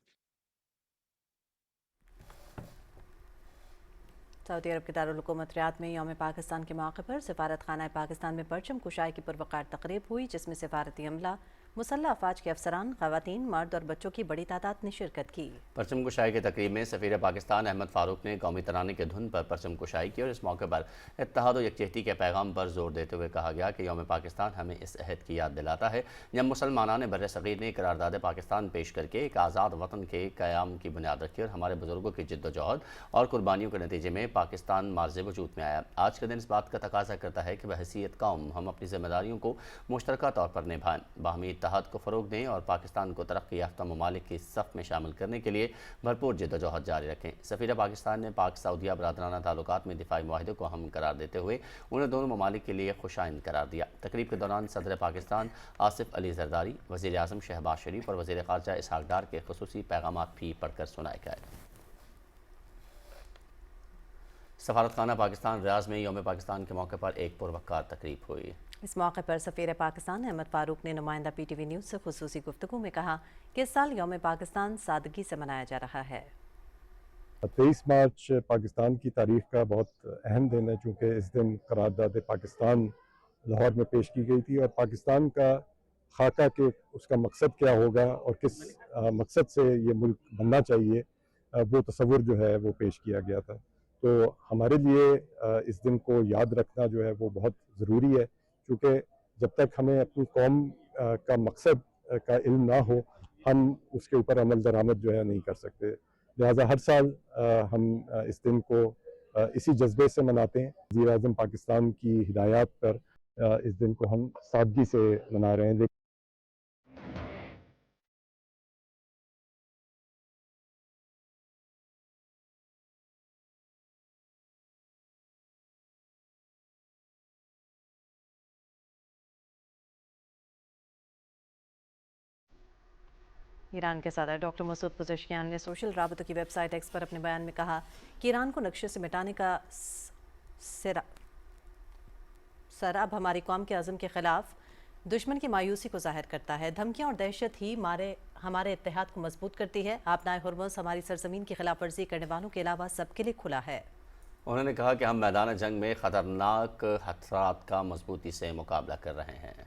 सऊदी अरब के दारुल हुकूमत रियाद में यौम पाकिस्तान के मौके पर सिफारत खाना पाकिस्तान में परचम कुशाई की पुरवकार तकरीब हुई, जिसमें सिफारती अमला, मुसल्लह अफवाज के अफसरान, खवातीन, मर्द और बच्चों की बड़ी तादाद ने शिरकत की। परचम कुशाई की तकरीब में सफ़ीर पाकिस्तान अहमद फारूक ने कौमी तराने के धुन पर परचम कुशाई की और इस मौके पर इत्तेहाद और यकजहती के पैगाम पर जोर देते हुए कहा गया कि यौम पाकिस्तान हमें इस अहद की याद दिलाता है जब मुसलमानान बर्र सग़ीर ने करारदाद पाकिस्तान पेश करके एक आज़ाद वतन के क़याम की बुनियाद रखी और हमारे बुजुर्गों की जिद्दोजहद और कुर्बानियों के नतीजे में पाकिस्तान मार्ज़ वजूद में आया। आज का दिन इस बात का तकाजा करता है कि बहैसियत कौम हम अपनी ज़िम्मेदारियों को मुश्तरका तौर पर निभाएं, बाहमी इत्तेहाद को फ़रोग़ दें और पाकिस्तान को तरक्की याफ्ता ममालिक की सफ़ में शामिल करने के लिए भरपूर जिद्दोजहद जारी रखें। सफ़ीर पाकिस्तान ने पाक सऊदिया बरादराना ताल्लुकात में दिफाई मुआहदे को अहम करार देते हुए उन्हें दोनों ममालिक के लिए खुशाइंद करार दिया। तकरीब के दौरान सदर पाकिस्तान आसिफ अली जरदारी, वज़ीर आज़म शहबाज शरीफ और वज़ीर ख़ारजा इसहाक़ डार के खुसूसी पैगामात भी पढ़कर सुनाए गए। सफारतखाना पाकिस्तान रियाज में यौम पाकिस्तान के मौके पर एक पुरवकार तकरीब हुई। इस मौके पर सफ़ीर पाकिस्तान अहमद फारूक ने नुमाइंदा PTV न्यूज़ से खुसूसी गुफ्तगू में कहा कि इस साल यौम पाकिस्तान सादगी से मनाया जा रहा है। 23 मार्च पाकिस्तान की तारीख का बहुत अहम दिन है, चूँकि इस दिन करारदाद पाकिस्तान लाहौर में पेश की गई थी और पाकिस्तान का खाका के उसका मकसद क्या होगा और किस मकसद से ये मुल्क बनना चाहिए, वो तसव्वुर जो है वो पेश किया गया था। तो हमारे लिए इस दिन को याद रखना जो है वो बहुत ज़रूरी है, क्योंकि जब तक हमें अपनी कौम का मकसद का इल्म ना हो, हम उसके ऊपर अमल दरामद जो है नहीं कर सकते। लिहाजा हर साल हम इस दिन को इसी जज्बे से मनाते हैं। वज़ीर आज़म पाकिस्तान की हिदायत पर इस दिन को हम सादगी से मना रहे हैं। ईरान के सदर डॉक्टर मसूद पज़ेश्कियान ने सोशल राबतों की वेबसाइट एक्स पर अपने बयान में कहा कि ईरान को नक्शे से मिटाने का सर अब हमारी कौम के अज़म के ख़िलाफ़ दुश्मन की मायूसी को ज़ाहिर करता है। धमकियाँ और दहशत ही हमारे इत्तेहाद को मजबूत करती है। आपनाए हुर्मुज़ हमारी सरज़मीन की खिलाफ वर्जी करने वालों के अलावा सबके लिए खुला है। उन्होंने कहा कि हम मैदान जंग में ख़तरनाक खतरात का मजबूती से मुकाबला कर रहे हैं।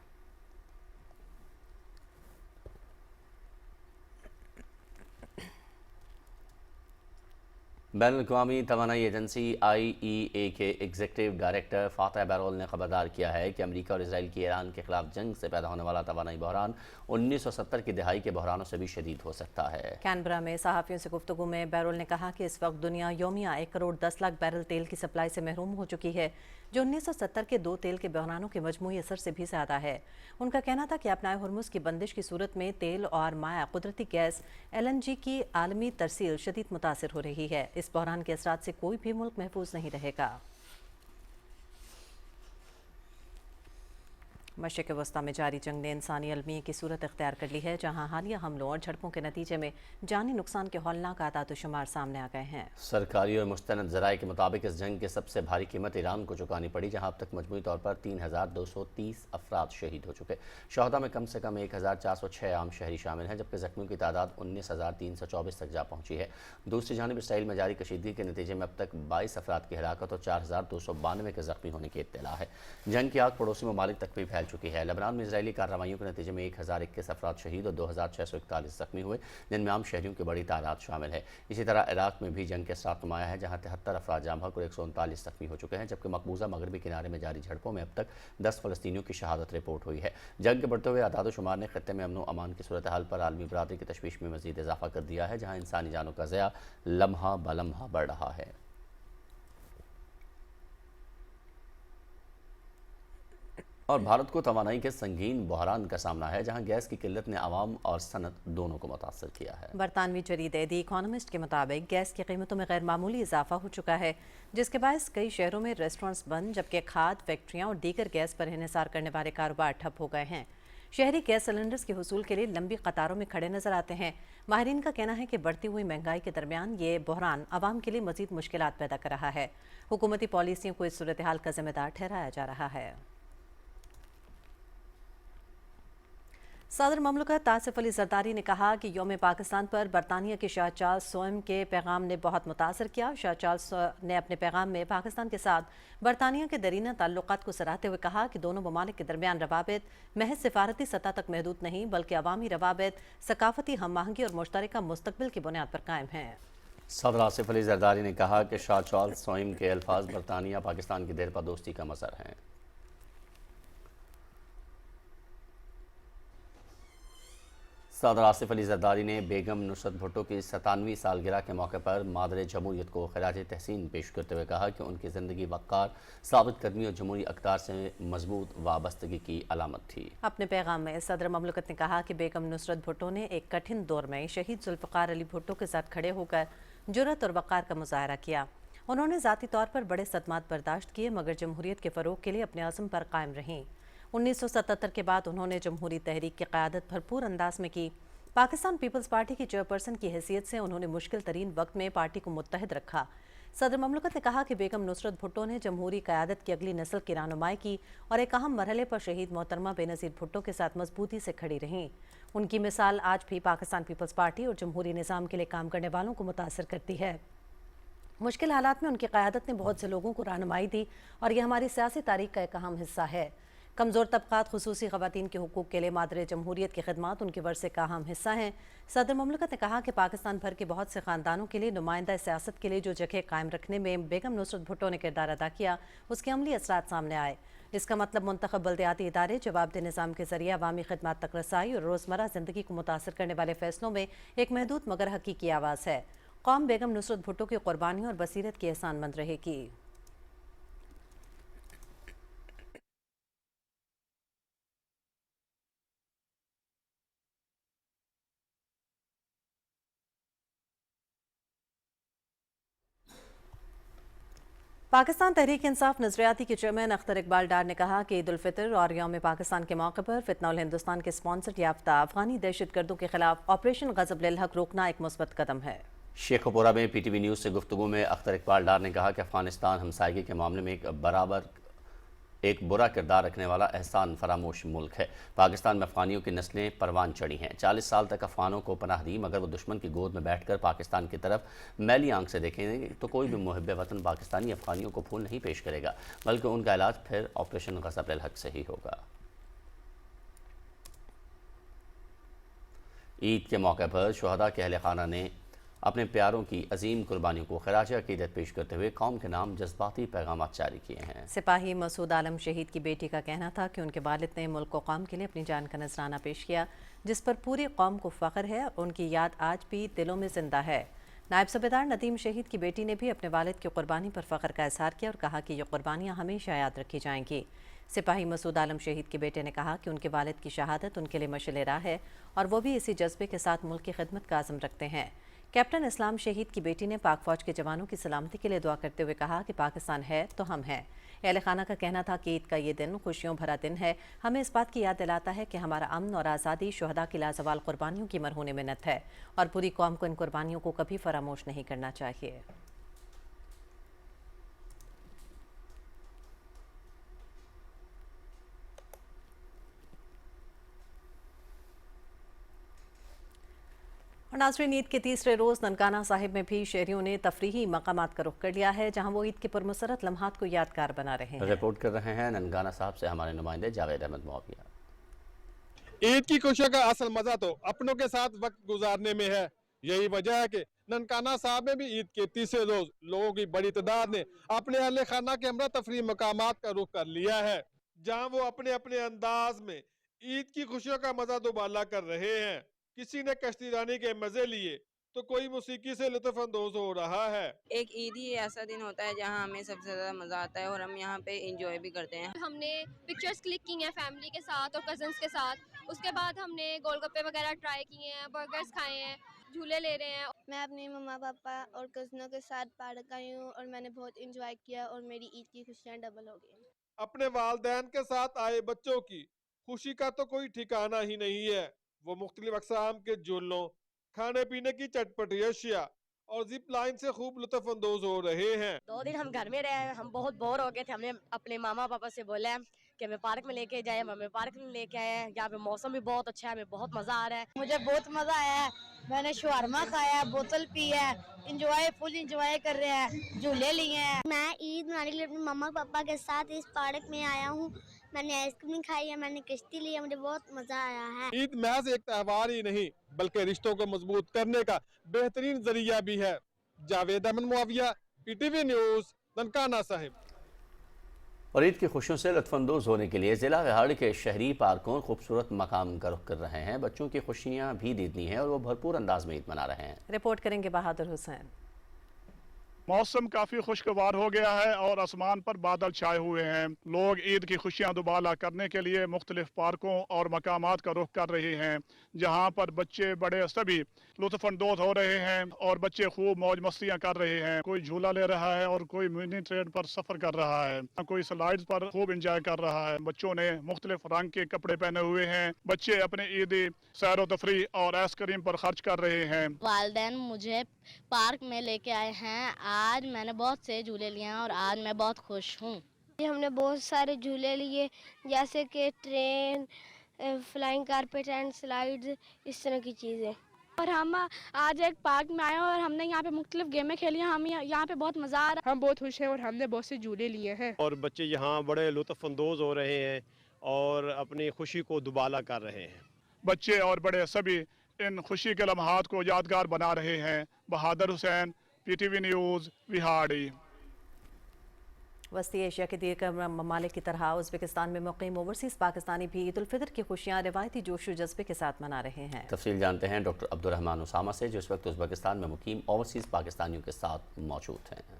बैनुल-अक़वामी तवानाई एजेंसी IEA के एग्जीक्यूटिव डायरेक्टर फातह बैरोल ने खबरदार किया है कि अमेरिका और इसराइल की ईरान के खिलाफ जंग से पैदा होने वाला तवानाई बहरान 1970 की दहाई के बहरानों से भी शदीद हो सकता है। कैनबरा में सहाफ़ियों से गुफ्तगू में बैरोल ने कहा कि इस वक्त दुनिया योमिया 1 करोड़ 10 लाख बैरल तेल की सप्लाई से महरूम हो चुकी है, जो 1970 के 2 तेल के बहरानों के मजमूई असर से भी ज़्यादा है। उनका कहना था कि अपनाए हुर्मुज़ की बंदिश की सूरत में तेल और माया कुदरती गैस LNG की आलमी तरसील शदीद मुतासिर हो रही है। इस बहरान के असरात से कोई भी मुल्क महफूज नहीं रहेगा। मशरिक़ वस्ता में जारी जंग ने इंसानी अलमियत की सूरत इख्तियार कर ली है, जहाँ हालिया हमलों और झड़पों के नतीजे में जानी नुकसान के हौलनाक आदाद शुमार सामने आ गए हैं। सरकारी और मुस्तनद ज़राए के मुताबिक इस जंग की सबसे भारी कीमत ईरान को चुकानी पड़ी, जहाँ अब तक मजमूई तौर पर 3230 अफराद शहीद हो चुके। शहदा में कम से कम 1406 आम शहरी शामिल हैं, जबकि जख्मियों की तादाद 19324 तक जा पहुँची है। दूसरी जानिब इसराइल में जारी कशीदगी के नतीजे में अब तक 22 अफराद की हलाकत और 4292 के जख्मी होने की इत्तला है। जंग की आग पड़ोसी ममालिक तक भी फैल चुकी है। लेबनान में इजरायली कार्रवाइयों के नतीजे में 1021 अफराद शहीद और 2641 जख्मी हुए, जिनमें आम शहरियों की बड़ी तादाद शामिल है। इसी तरह इराक में भी जंग के असरात नुमाया है, जहाँ 73 अफराद जाम बहक और 139 जख्मी हो चुके हैं, जबकि मकबूजा मगरबी किनारे में जारी झड़पों में अब तक 10 फ़लस्तीनियों की शहादत रिपोर्ट हुई है। जंग के बढ़ते हुए आदाद शुमार ने खत्ते में अमन अमान की सूरत हाल पर आलमी बरादरी की तशवीश में मज़ीद इजाफा कर दिया है, जहाँ इंसानी जानों का ज़िया लम्हा ब लम्हा बढ़ रहा है। और भारत को तवानाई के संगीन बहरान का सामना है, जहां गैस की किल्लत ने आवाम और सनत दोनों को मुतासर किया है। बरतानवी जरीदे दी इकोनॉमिस्ट के मुताबिक गैस की कीमतों में गैर मामूली इजाफा हो चुका है, जिसके बायस कई शहरों में रेस्टोरेंट्स बंद, जबकि खाद फैक्ट्रियां और दीगर गैस पर इन्हिसार करने वाले कारोबार ठप हो गए हैं। शहरी गैस सिलेंडर्स के हुसूल के लिए लंबी कतारों में खड़े नजर आते हैं। माहिरीन का कहना है कि बढ़ती हुई महंगाई के दरमियान ये बहरान आवाम के लिए मजीद मुश्किलात पैदा कर रहा है। हुकूमती पॉलिसियों को इस सूरत हाल का जिम्मेदार ठहराया जा रहा है। सदर ममलकत आसिफ अली जरदारी ने कहा कि यौम पाकिस्तान पर बरतानिया के शाह चार्ल्स सोम के पैगाम ने बहुत मुतासर किया। शाह चार्ल्स ने अपने पैगाम में पाकिस्तान के साथ बरतानिया के दरीना ताल्लुकात को सराहते हुए कहा कि दोनों ममालिक के दरमियान रवाबित महज सिफारती सतह तक महदूद नहीं, बल्कि अवामी रवाबित सकाफती हम आहंगी और मुश्तरका मुस्तकबिल की बुनियाद पर कायम हैं। सदर आसिफ अली जरदारी ने कहा कि शाह चार्ल्स सोम के अल्फाज बरतानिया पाकिस्तान की देरपा दोस्ती का मज़हर हैं। सदर आसिफ अली जरदारी ने बेगम नुसरत भुट्टो की 97वीं सालगिरह के मौके पर मादर जमहूरियत को खराज तहसीन पेश करते हुए कहा कि उनकी ज़िंदगी वक़ार, साबित कदमी और जमहूरी अक़दार से मजबूत वाबस्तगी की अलामत थी। अपने पैगाम में सदर ममलकत ने कहा कि बेगम नुसरत भुट्टो ने एक कठिन दौर में शहीद जुल्फ़िकार अली भुट्टो के साथ खड़े होकर जुर्रत और वक़ार का मुज़ाहरा किया। उन्होंने ज़ाती तौर पर बड़े सदमात बर्दाश्त किए, मगर जमहूरियत के फ़रोग़ के लिए अपने अज़्म पर कायम रहीं। 1977 के बाद उन्होंने जमहूरी तहरीक की क़यादत भरपूर अंदाज में की। पाकिस्तान पीपल्स पार्टी की चेयरपर्सन की हैसियत से उन्होंने मुश्किल तरीन वक्त में पार्टी को मुत्तहिद रखा। सदर ममलकत ने कहा कि बेगम नुसरत भुट्टो ने जमहूरी क़यादत की अगली नस्ल की रहनुमाई की और एक अहम मरहले पर शहीद मोहतरमा बेनज़ीर भुट्टो के साथ मजबूती से खड़ी रहीं। उनकी मिसाल आज भी पाकिस्तान पीपल्स पार्टी और जमहूरी निज़ाम के लिए काम करने वालों को मुतासर करती है। मुश्किल हालात में उनकी क़यादत ने बहुत से लोगों को रहनुमाई दी और यह हमारी सियासी तारीख का एक अहम हिस्सा है। कमज़ोर तबक़ात खुसूसी ख़वातीन के हुकूक़ के लिए मादर जमहूरियत की खिदमात उनके वर्से का अहम हिस्सा हैं। सदर ममलकत ने कहा कि पाकिस्तान भर के बहुत से ख़ानदानों के लिए नुमाइंदा सियासत के लिए जो जगह कायम रखने में बेगम नुसरत भुट्टो ने किरदार अदा किया, उसके अमली असरात सामने आए। इसका मतलब मुंतखब बल्दियाती इदारे जवाबदेह निज़ाम के ज़रिए अवामी खिदमात तक रसाई और रोज़मर्रा ज़िंदगी को मुतासर करने वाले फ़ैसलों में एक महदूद मगर हकीकी आवाज़ है। कौम बेगम नुसरत भुट्टो की क़ुरबानी और बसीरत की एहसानमंद रहेगी। पाकिस्तान तहरीक इंसाफ नजरियाती के चेयरमैन अख्तर इकबाल डार ने कहा कि ईद उल फितर और यौम पाकिस्तान के मौके पर फितना उल हिंदुस्तान के स्पॉन्सर याफ्ता अफगानी दहशतगर्दों के खिलाफ ऑपरेशन गज़ब लिल हक रोकना एक मुस्बत कदम है। शेखपुरा में PTV न्यूज़ से गुफ्तगू में अख्तर इकबाल डार ने कहा कि अफगानिस्तान हमसायगी के मामले में एक बुरा किरदार रखने वाला एहसान फरामोश मुल्क है। पाकिस्तान में अफगानियों की नस्लें परवान चढ़ी हैं। 40 साल तक अफगानों को पनाह दी, मगर वो दुश्मन की गोद में बैठकर पाकिस्तान की तरफ मैली आंख से देखेंगे तो कोई भी मुहिब वतन पाकिस्तानी अफगानियों को फूल नहीं पेश करेगा, बल्कि उनका इलाज फिर ऑपरेशन गज़ब लिल हक से ही होगा। ईद के मौके पर शुहदा के अहले खाना ने अपने प्यारों की अजीम कुर्बानियों को खराज अकीदत पेश करते हुए कौम के नाम जज्बाती पैगाम जारी किए हैं। सिपाही मसूद आलम शहीद की बेटी का कहना था कि उनके वालिद ने मुल्क को कौम के लिए अपनी जान का नजराना पेश किया, जिस पर पूरी कौम को फ़ख्र है और उनकी याद आज भी दिलों में जिंदा है। नायब सूबेदार नदीम शहीद की बेटी ने भी अपने वालिद की कुर्बानी पर फ़ख्र का इज़हार किया और कहा कि ये कुर्बानियाँ हमेशा याद रखी जाएंगी। सिपाही मसूद आलम शहीद के बेटे ने कहा कि उनके वालिद की शहादत उनके लिए मशअल राह है और वो भी इसी जज्बे के साथ मुल्क की खिदमत का आज़म रखते हैं। कैप्टन इस्लाम शहीद की बेटी ने पाक फौज के जवानों की सलामती के लिए दुआ करते हुए कहा कि पाकिस्तान है तो हम हैं। अहले खाना का कहना था कि ईद का ये दिन खुशियों भरा दिन है, हमें इस बात की याद दिलाता है कि हमारा अमन और आज़ादी शुहदा की लाजवाल कुर्बानियों की मरहून मिन्नत है और पूरी कौम को इन कुर्बानियों को कभी फरामोश नहीं करना चाहिए। और नाज़रीन, ईद के तीसरे रोज़ ननकाना साहिब में भी शहरियों ने तफरीही मकामात का रुख कर लिया है, जहां वो ईद के पुरमसरत लम्हात को यादगार बना रहे हैं। रिपोर्ट कर रहे हैं ननकाना साहब से हमारे नुमाइंदे जावेद अहमद मुआविया। ईद की खुशियों का असल मजा तो अपनों के साथ वक्त गुजारने में है। यही वजह है कि ननकाना साहब में भी ईद के तीसरे रोज लोगों की बड़ी तादाद ने अपने अहले खाना के हमरा तफरीही मकामात का रुख कर लिया है, जहाँ वो अपने अपने अंदाज में ईद की खुशियों का मजा दुबाला कर रहे हैं। किसी ने कश्तीरानी के मजे लिए, तो कोई मौसीकी से लुत्फ अंदोज हो रहा है। एक ईद ही ऐसा दिन होता है जहां हमें सबसे ज़्यादा मज़ा आता है और हम यहां पे एंजॉय भी करते हैं। हमने पिक्चर्स क्लिक की हैं फैमिली के साथ और कज़न्स के साथ। उसके बाद हमने गोलगप्पे वगैरह ट्राई किए हैं, बर्गर्स खाए हैं, झूले ले रहे हैं। मैं अपने मम्मा पापा और कज़नों के साथ पार्क आई हूँ और मैंने बहुत इंजॉय किया और मेरी ईद की खुशियाँ डबल हो गई। अपने वालिदैन के साथ आए बच्चों की खुशी का तो कोई ठिकाना ही नहीं है। वो मुख्तलिफ अक़साम के झूलों, खाने पीने की चटपटी अशिया और जिप लाइन से खूब लुत्फ अंदोज हो रहे हैं। 2 दिन हम घर में रहे, हम बहुत बोर हो गए थे। हमने अपने मामा पापा से बोला कि हमें पार्क में लेके जाए, हमें पार्क में लेके आए। यहाँ पे मौसम भी बहुत अच्छा है, हमें बहुत मजा आ रहा है। मुझे बहुत मज़ा आया है, मैंने शवारमा खाया, बोतल पी है, फुल इंजॉय कर रहे हैं, झूले लिए हैं। मैं ईद मनाने के लिए अपने मम्मा पापा के साथ इस पार्क में आया हूँ। मैंने आइसक्रीम खाई है, मैंने किश्ती ली है, मुझे बहुत मजा आया है। ईद महज एक त्योहार ही नहीं बल्कि रिश्तों को मजबूत करने का बेहतरीन जरिया भी है। Javed Ahmed Muawiya, PTV news, Nankana Sahib. और ईद की खुशियों से लुत्फानंदोज होने के लिए ज़िला विहाड़ के शहरी पार्कों खूबसूरत मकाम का रुख कर रहे हैं। बच्चों की खुशियाँ भी दीदनी हैं और वो भरपूर अंदाज में ईद मना रहे हैं। रिपोर्ट करेंगे बहादुर हुसैन। मौसम काफ़ी खुशगवार हो गया है और आसमान पर बादल छाए हुए हैं। लोग ईद की खुशियां दुबाला करने के लिए मुख्तलिफ पार्कों और मकामात का रुख कर रहे हैं, जहां पर बच्चे बड़े सभी लुत्फानंदोज हो रहे हैं और बच्चे खूब मौज मस्तियां कर रहे हैं। कोई झूला ले रहा है और कोई मिनी ट्रेन पर सफ़र कर रहा है, कोई स्लाइड्स पर खूब इंजॉय कर रहा है। बच्चों ने मुख्तलिफ रंग के कपड़े पहने हुए हैं। बच्चे अपने ईदी सैर व तफरी और आइसक्रीम पर खर्च कर रहे हैं। वालिदैन मुझे पार्क में लेके आए हैं। आज मैंने बहुत से झूले लिए हैं और आज मैं बहुत खुश हूँ। हमने बहुत सारे झूले लिए, जैसे कि train, flying carpet and slides, इस तरह की चीज़ें। और हम आज एक पार्क में आए हैं और हमने यहाँ पे मुख्तलिफ गेमें खेली हैं। हम यहाँ पे बहुत मज़ा आ रहा है। हम बहुत खुश हैं और हमने बहुत से झूले लिए हैं और बच्चे यहाँ बड़े लुत्फानंदोज हो रहे हैं और अपनी खुशी को दुबाला कर रहे हैं। बच्चे और बड़े सभी इन खुशी के लम्हात को यादगार बना रहे हैं। बहादुर हुसैन, PTV न्यूज़, विहाड़ी। वस्ती एशिया के दीगर ममालिक की तरह उज़्बेकिस्तान में मुक़ीम ओवरसीज़ पाकिस्तानी भी ईद उल फितर की खुशियाँ रिवायती जोशो जज्बे के साथ मना रहे हैं। तफसील जानते हैं डॉक्टर अब्दुर्रहमान उसामा से, जो इस वक्त उज़्बेकिस्तान में मुक़ीम ओवरसीज़ पाकिस्तानियों के साथ मौजूद हैं।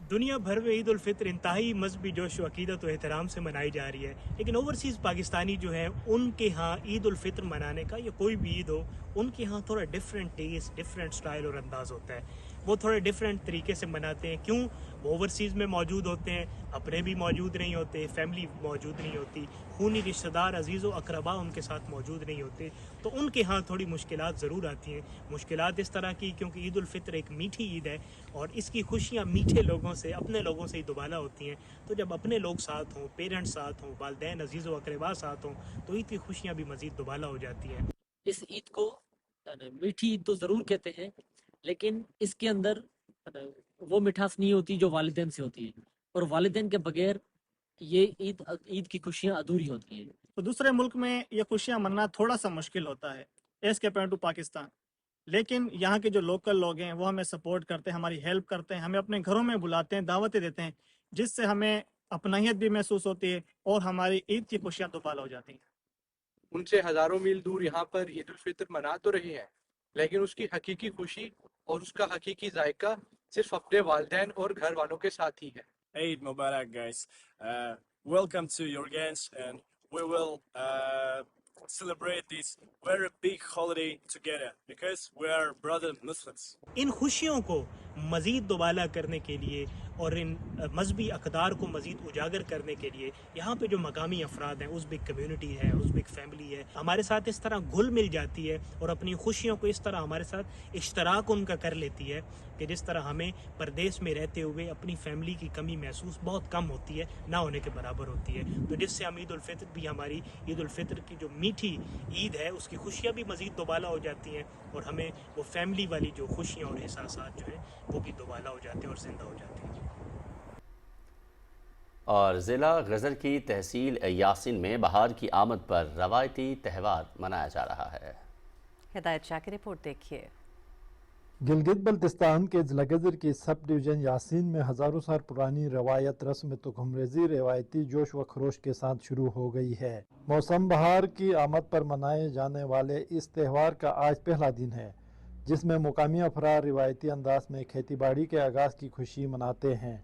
दुनिया भर में ईद उल फितर इंतहाई मजहबी जोश व अकीदत व एहतराम से मनाई जा रही है, लेकिन ओवरसीज़ पाकिस्तानी जो है उनके यहाँ ईद उल फितर मनाने का या कोई भी ईद हो, उनके यहाँ थोड़ा डिफरेंट टेस्ट, डिफरेंट स्टाइल और अंदाज़ होता है। वो थोड़े डिफरेंट तरीके से मनाते हैं। क्यों? वो ओवरसीज़ में मौजूद होते हैं, अपने भी मौजूद नहीं होते, फैमिली मौजूद नहीं होती, खूनी रिश्तेदार अजीज़ व अकरबा उनके साथ मौजूद नहीं होते, तो उनके यहाँ थोड़ी मुश्किलात ज़रूर आती हैं। मुश्किलात इस तरह की क्योंकि ईद उल फितर एक मीठी ईद है और इसकी खुशियाँ मीठे लोगों से, अपने लोगों से ही दुबाला होती हैं। तो जब अपने लोग साथ हों, पेरेंट्स साथ हों, वालिदैन अजीज़ व अकरबा साथ हों, तो ईद की खुशियाँ भी मज़ीद दुबाला हो जाती हैं। इस ईद को मीठी ईद तो ज़रूर कहते हैं, लेकिन इसके अंदर वो मिठास नहीं होती जो वालिदैन से होती है, और वालिदैन के बगैर ये ईद की खुशियाँ अधूरी होती हैं। तो दूसरे मुल्क में ये खुशियाँ मनाना थोड़ा सा मुश्किल होता है एज़ कम्पेयर टू पाकिस्तान, लेकिन यहाँ के जो लोकल लोग हैं वो हमें सपोर्ट करते हैं, हमारी हेल्प करते हैं, हमें अपने घरों में बुलाते हैं, दावतें देते हैं, जिससे हमें अपनाहियत भी महसूस होती है और हमारी ईद की खुशियाँ दुबाला हो जाती हैं। उनसे हज़ारों मील दूर यहाँ पर ईद उल फितर मना तो रहे हैं, लेकिन उसकी हकीकी खुशी और उसका हकीकी जायका सिर्फ अपने वालिदैन और घर वालों के साथ ही है। Eid Mubarak, guys. Welcome to your games, and we will celebrate this very big holiday together because we are brother Muslims. इन खुशियों को मज़ीद दुबाला करने के लिए और इन मजहबी अक़दार को मज़ीद उजागर करने के लिए यहाँ पे जो मकामी अफराद हैं, उज़्बेक कम्यूनिटी है, उज़्बेक फैमिली है, हमारे साथ इस तरह घुल मिल जाती है और अपनी खुशियों को इस तरह हमारे साथ इश्तराक उनका कर लेती है कि जिस तरह हमें परदेश में रहते हुए अपनी फैमिली की कमी महसूस बहुत कम होती है, ना होने के बराबर होती है। तो जिससे हम ईद उल फितर भी, हमारी ईद उल फितर की जो मीठी ईद है उसकी खुशियाँ भी मज़ीद दुबाला हो जाती हैं और हमें वो फैमिली वाली जो खुशियाँ और एहसासात जो हैं वो भी दुबाला हो जाते हैं और ज़िंदा हो जाते हैं। और ज़िला गज़र की तहसील यासिन में बहार की आमद पर रवायती त्यौहार मनाया जा रहा है। हिदायत शाह की रिपोर्ट देखिए। گلگت بلتستان کے ضلع گزر کی سب ڈویژن یاسین میں ہزاروں سال پرانی روایت رسم تخم ریزی روایتی جوش و خروش کے ساتھ شروع ہو گئی ہے۔ موسم بہار کی آمد پر منائے جانے والے اس تہوار کا آج پہلا دن ہے، جس میں مقامی افراد روایتی انداز میں کھیتی باڑی کے آغاز کی خوشی مناتے ہیں۔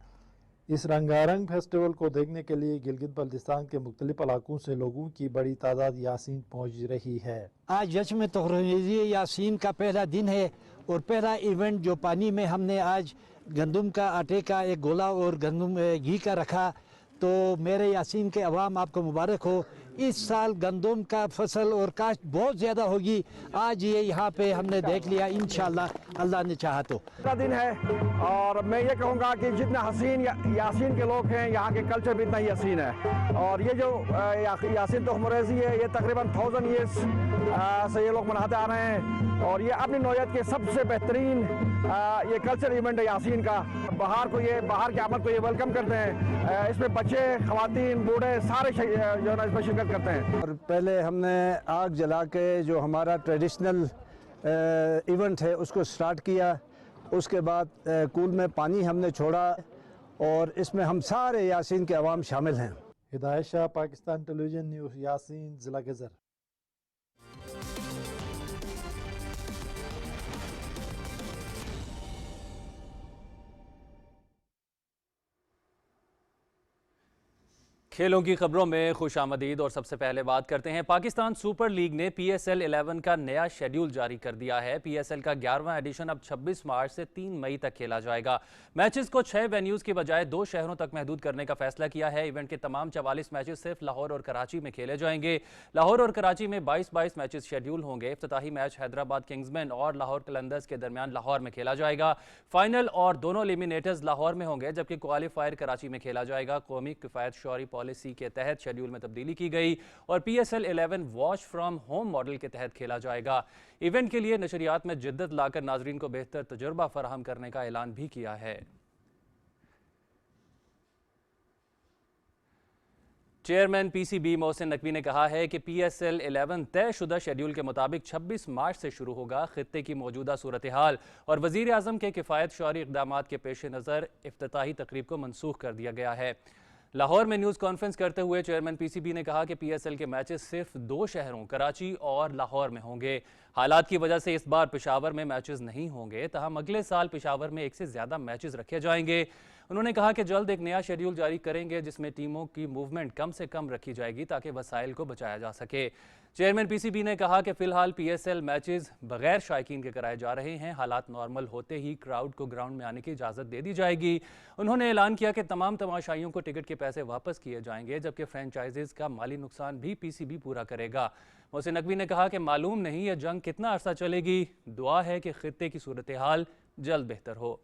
اس رنگارنگ فیسٹیول کو دیکھنے کے لیے گلگت بلتستان کے مختلف علاقوں سے لوگوں کی بڑی تعداد یاسین پہنچ رہی ہے۔ آج جشن تخم ریزی یاسین کا پہلا دن ہے اور پہلا ایونٹ جو پانی میں ہم نے آج گندم کا آٹے کا ایک گولا اور گندم گھی کا رکھا، تو میرے یاسین کے عوام آپ کو مبارک ہو۔ اس سال گندم کا فصل اور کاشت بہت زیادہ ہوگی، آج یہ یہاں پہ ہم نے دیکھ لیا، انشاءاللہ اللہ نے چاہا تو۔ کا دن ہے اور میں یہ کہوں گا کہ جتنا حسین یاسین کے لوگ ہیں، یہاں کے کلچر بھی اتنا ہی حسین ہے، اور یہ جو یاسین تخم ریزی ہے یہ تقریباً 1000 ایئرس سے یہ لوگ مناتے آ رہے ہیں، اور یہ اپنی نوعیت کے سب سے بہترین یہ کلچر ایونٹ ہے یاسین کا۔ بہار کی آمد کو یہ ویلکم کرتے ہیں، اس میں بچے، خواتین، بوڑھے سارے جو ہے اس میں شرکت کرتے ہیں۔ اور پہلے ہم نے آگ جلا کے جو ہمارا ٹریڈیشنل ایونٹ ہے اس کو سٹارٹ کیا، اس کے بعد کول میں پانی ہم نے چھوڑا، اور اس میں ہم سارے یاسین کے عوام شامل ہیں۔ ہدایت شاہ، پاکستان ٹیلی ویژن نیوز، یاسین، ضلع گزر۔ کھیلوں کی خبروں میں خوش آمدید، اور سب سے پہلے بات کرتے ہیں پاکستان سپر لیگ نے پی ایس ایل 11 کا نیا شیڈیول جاری کر دیا ہے۔ پی ایس ایل کا 11واں ایڈیشن اب 26 مارچ سے 3 مئی تک کھیلا جائے گا۔ میچز کو 6 وینیوز کی بجائے 2 شہروں تک محدود کرنے کا فیصلہ کیا ہے۔ ایونٹ کے تمام 44 میچز صرف لاہور اور کراچی میں کھیلے جائیں گے۔ لاہور اور کراچی میں 22 میچز شیڈیول ہوں گے۔ افتتاحی میچ حیدرآباد کنگزمین اور لاہور قلندرز کے درمیان لاہور میں کھیلا جائے گا۔ فائنل اور دونوں ایلیمینیٹرز لاہور میں ہوں گے، جبکہ کوالیفائر کراچی میں کھیلا جائے گا۔ قومی کفایت شعوری پالیسی کے تحت شیڈیول میں تبدیلی کی گئی اور P S L 11 watch from home model کے تحت کھیلا جائے گا۔ ایونٹ کے لیے نشریات میں جدت لا کر ناظرین کو بہتر تجربہ فراہم کرنے کا اعلان بھی کیا ہے۔ Chairman P C B Mohsin Naqvi نے کہا ہے کہ پی ایس ایل 11 طے شدہ شیڈیول کے مطابق 26 مارچ سے شروع ہوگا۔ خطے کی موجودہ صورتحال اور وزیر اعظم کے کفایت شعوری اقدامات کے پیش نظر افتتاحی تقریب کو منسوخ کر دیا گیا ہے۔ لاہور میں نیوز کانفرنس کرتے ہوئے چیئرمین پی سی بی نے کہا کہ پی ایس ایل کے میچز صرف 2 شہروں کراچی اور لاہور میں ہوں گے۔ حالات کی وجہ سے اس بار پشاور میں میچز نہیں ہوں گے، تاہم اگلے سال پشاور میں 1 سے زیادہ میچز رکھے جائیں گے۔ انہوں نے کہا کہ جلد ایک نیا شیڈیول جاری کریں گے جس میں ٹیموں کی موومنٹ کم سے کم رکھی جائے گی تاکہ وسائل کو بچایا جا سکے۔ چیئرمین پی سی بی نے کہا کہ فی الحال پی ایس ایل میچز بغیر شائقین کے کرائے جا رہے ہیں۔ حالات نارمل ہوتے ہی کراؤڈ کو گراؤنڈ میں آنے کی اجازت دے دی جائے گی۔ انہوں نے اعلان کیا کہ تمام تماشائیوں کو ٹکٹ کے پیسے واپس کیے جائیں گے، جبکہ فرینچائزز کا مالی نقصان بھی پی سی بی پورا کرے گا۔ محسن نقوی نے کہا کہ معلوم نہیں یہ جنگ کتنا عرصہ چلے گی، دعا ہے کہ خطے کی صورتحال جلد بہتر ہو۔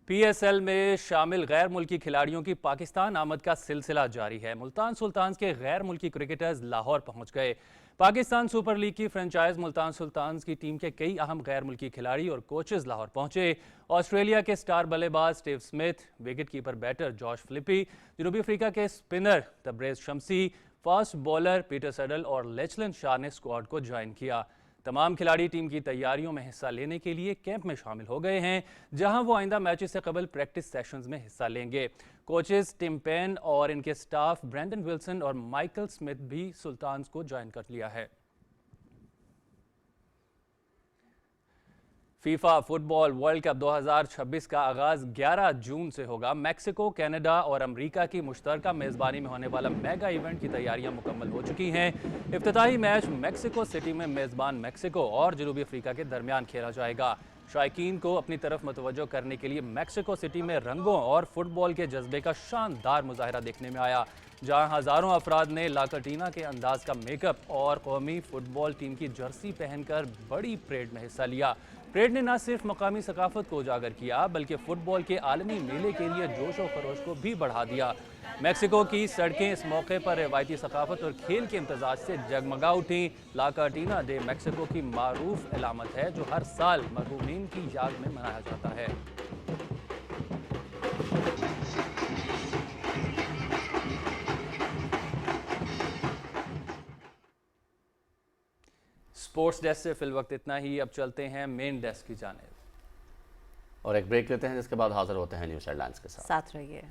پی ایس ایل میں شامل غیر ملکی کھلاڑیوں کی پاکستان آمد کا سلسلہ جاری ہے۔ ملتان سلطانز کے غیر ملکی کرکٹرز لاہور پہنچ گئے۔ پاکستان سپر لیگ کی فرنچائز ملتان سلطانز کی ٹیم کے کئی اہم غیر ملکی کھلاڑی اور کوچز لاہور پہنچے۔ آسٹریلیا کے سٹار بلے باز Steve Smith, wicket keeper batter جوش فلپی، جنوبی افریقہ کے سپنر تبریز شمسی، فاسٹ بولر پیٹر سڈل اور لیچلن شاہ نے اسکواڈ کو جوائن کیا۔ تمام کھلاڑی ٹیم کی تیاریوں میں حصہ لینے کے لیے کیمپ میں شامل ہو گئے ہیں، جہاں وہ آئندہ میچز سے قبل پریکٹس سیشنز میں حصہ لیں گے۔ کوچز ٹم پین اور ان کے سٹاف برینڈن ولسن اور مائیکل سمتھ بھی سلطانز کو جوائن کر لیا ہے۔ فیفا فٹ بال ورلڈ کپ 2026 کا آغاز 11 جون سے ہوگا۔ میکسیکو، کینیڈا اور امریکہ کی مشترکہ میزبانی میں ہونے والا میگا ایونٹ کی تیاریاں مکمل ہو چکی ہیں۔ افتتاحی میچ میکسیکو سٹی میں میزبان میکسیکو اور جنوبی افریقہ کے درمیان کھیلا جائے گا۔ شائقین کو اپنی طرف متوجہ کرنے کے لیے میکسیکو سٹی میں رنگوں اور فٹ بال کے جذبے کا شاندار مظاہرہ دیکھنے میں آیا، جہاں ہزاروں افراد نے لاکرٹینا کے انداز کا میک اپ اور قومی فٹ بال ٹیم کی جرسی پہن کر بڑی پریڈ میں حصہ لیا۔ پریڈ نے نہ صرف مقامی ثقافت کو اجاگر کیا بلکہ فٹ بال کے عالمی میلے کے لیے جوش و خروش کو بھی بڑھا دیا۔ میکسیکو کی سڑکیں اس موقع پر روایتی ثقافت اور کھیل کے امتزاج سے جگمگا اٹھیں۔ لاکارٹینا ڈے میکسیکو کی معروف علامت ہے جو ہر سال مرحومین کی یاد میں منایا جاتا ہے۔ स्पोर्ट्स डेस्क से फिल वक्त इतना ही। अब चलते हैं मेन डेस्क की जानिब और एक ब्रेक लेते हैं, जिसके बाद हाजिर होते हैं न्यूज़ हेडलाइंस के साथ। रहिए।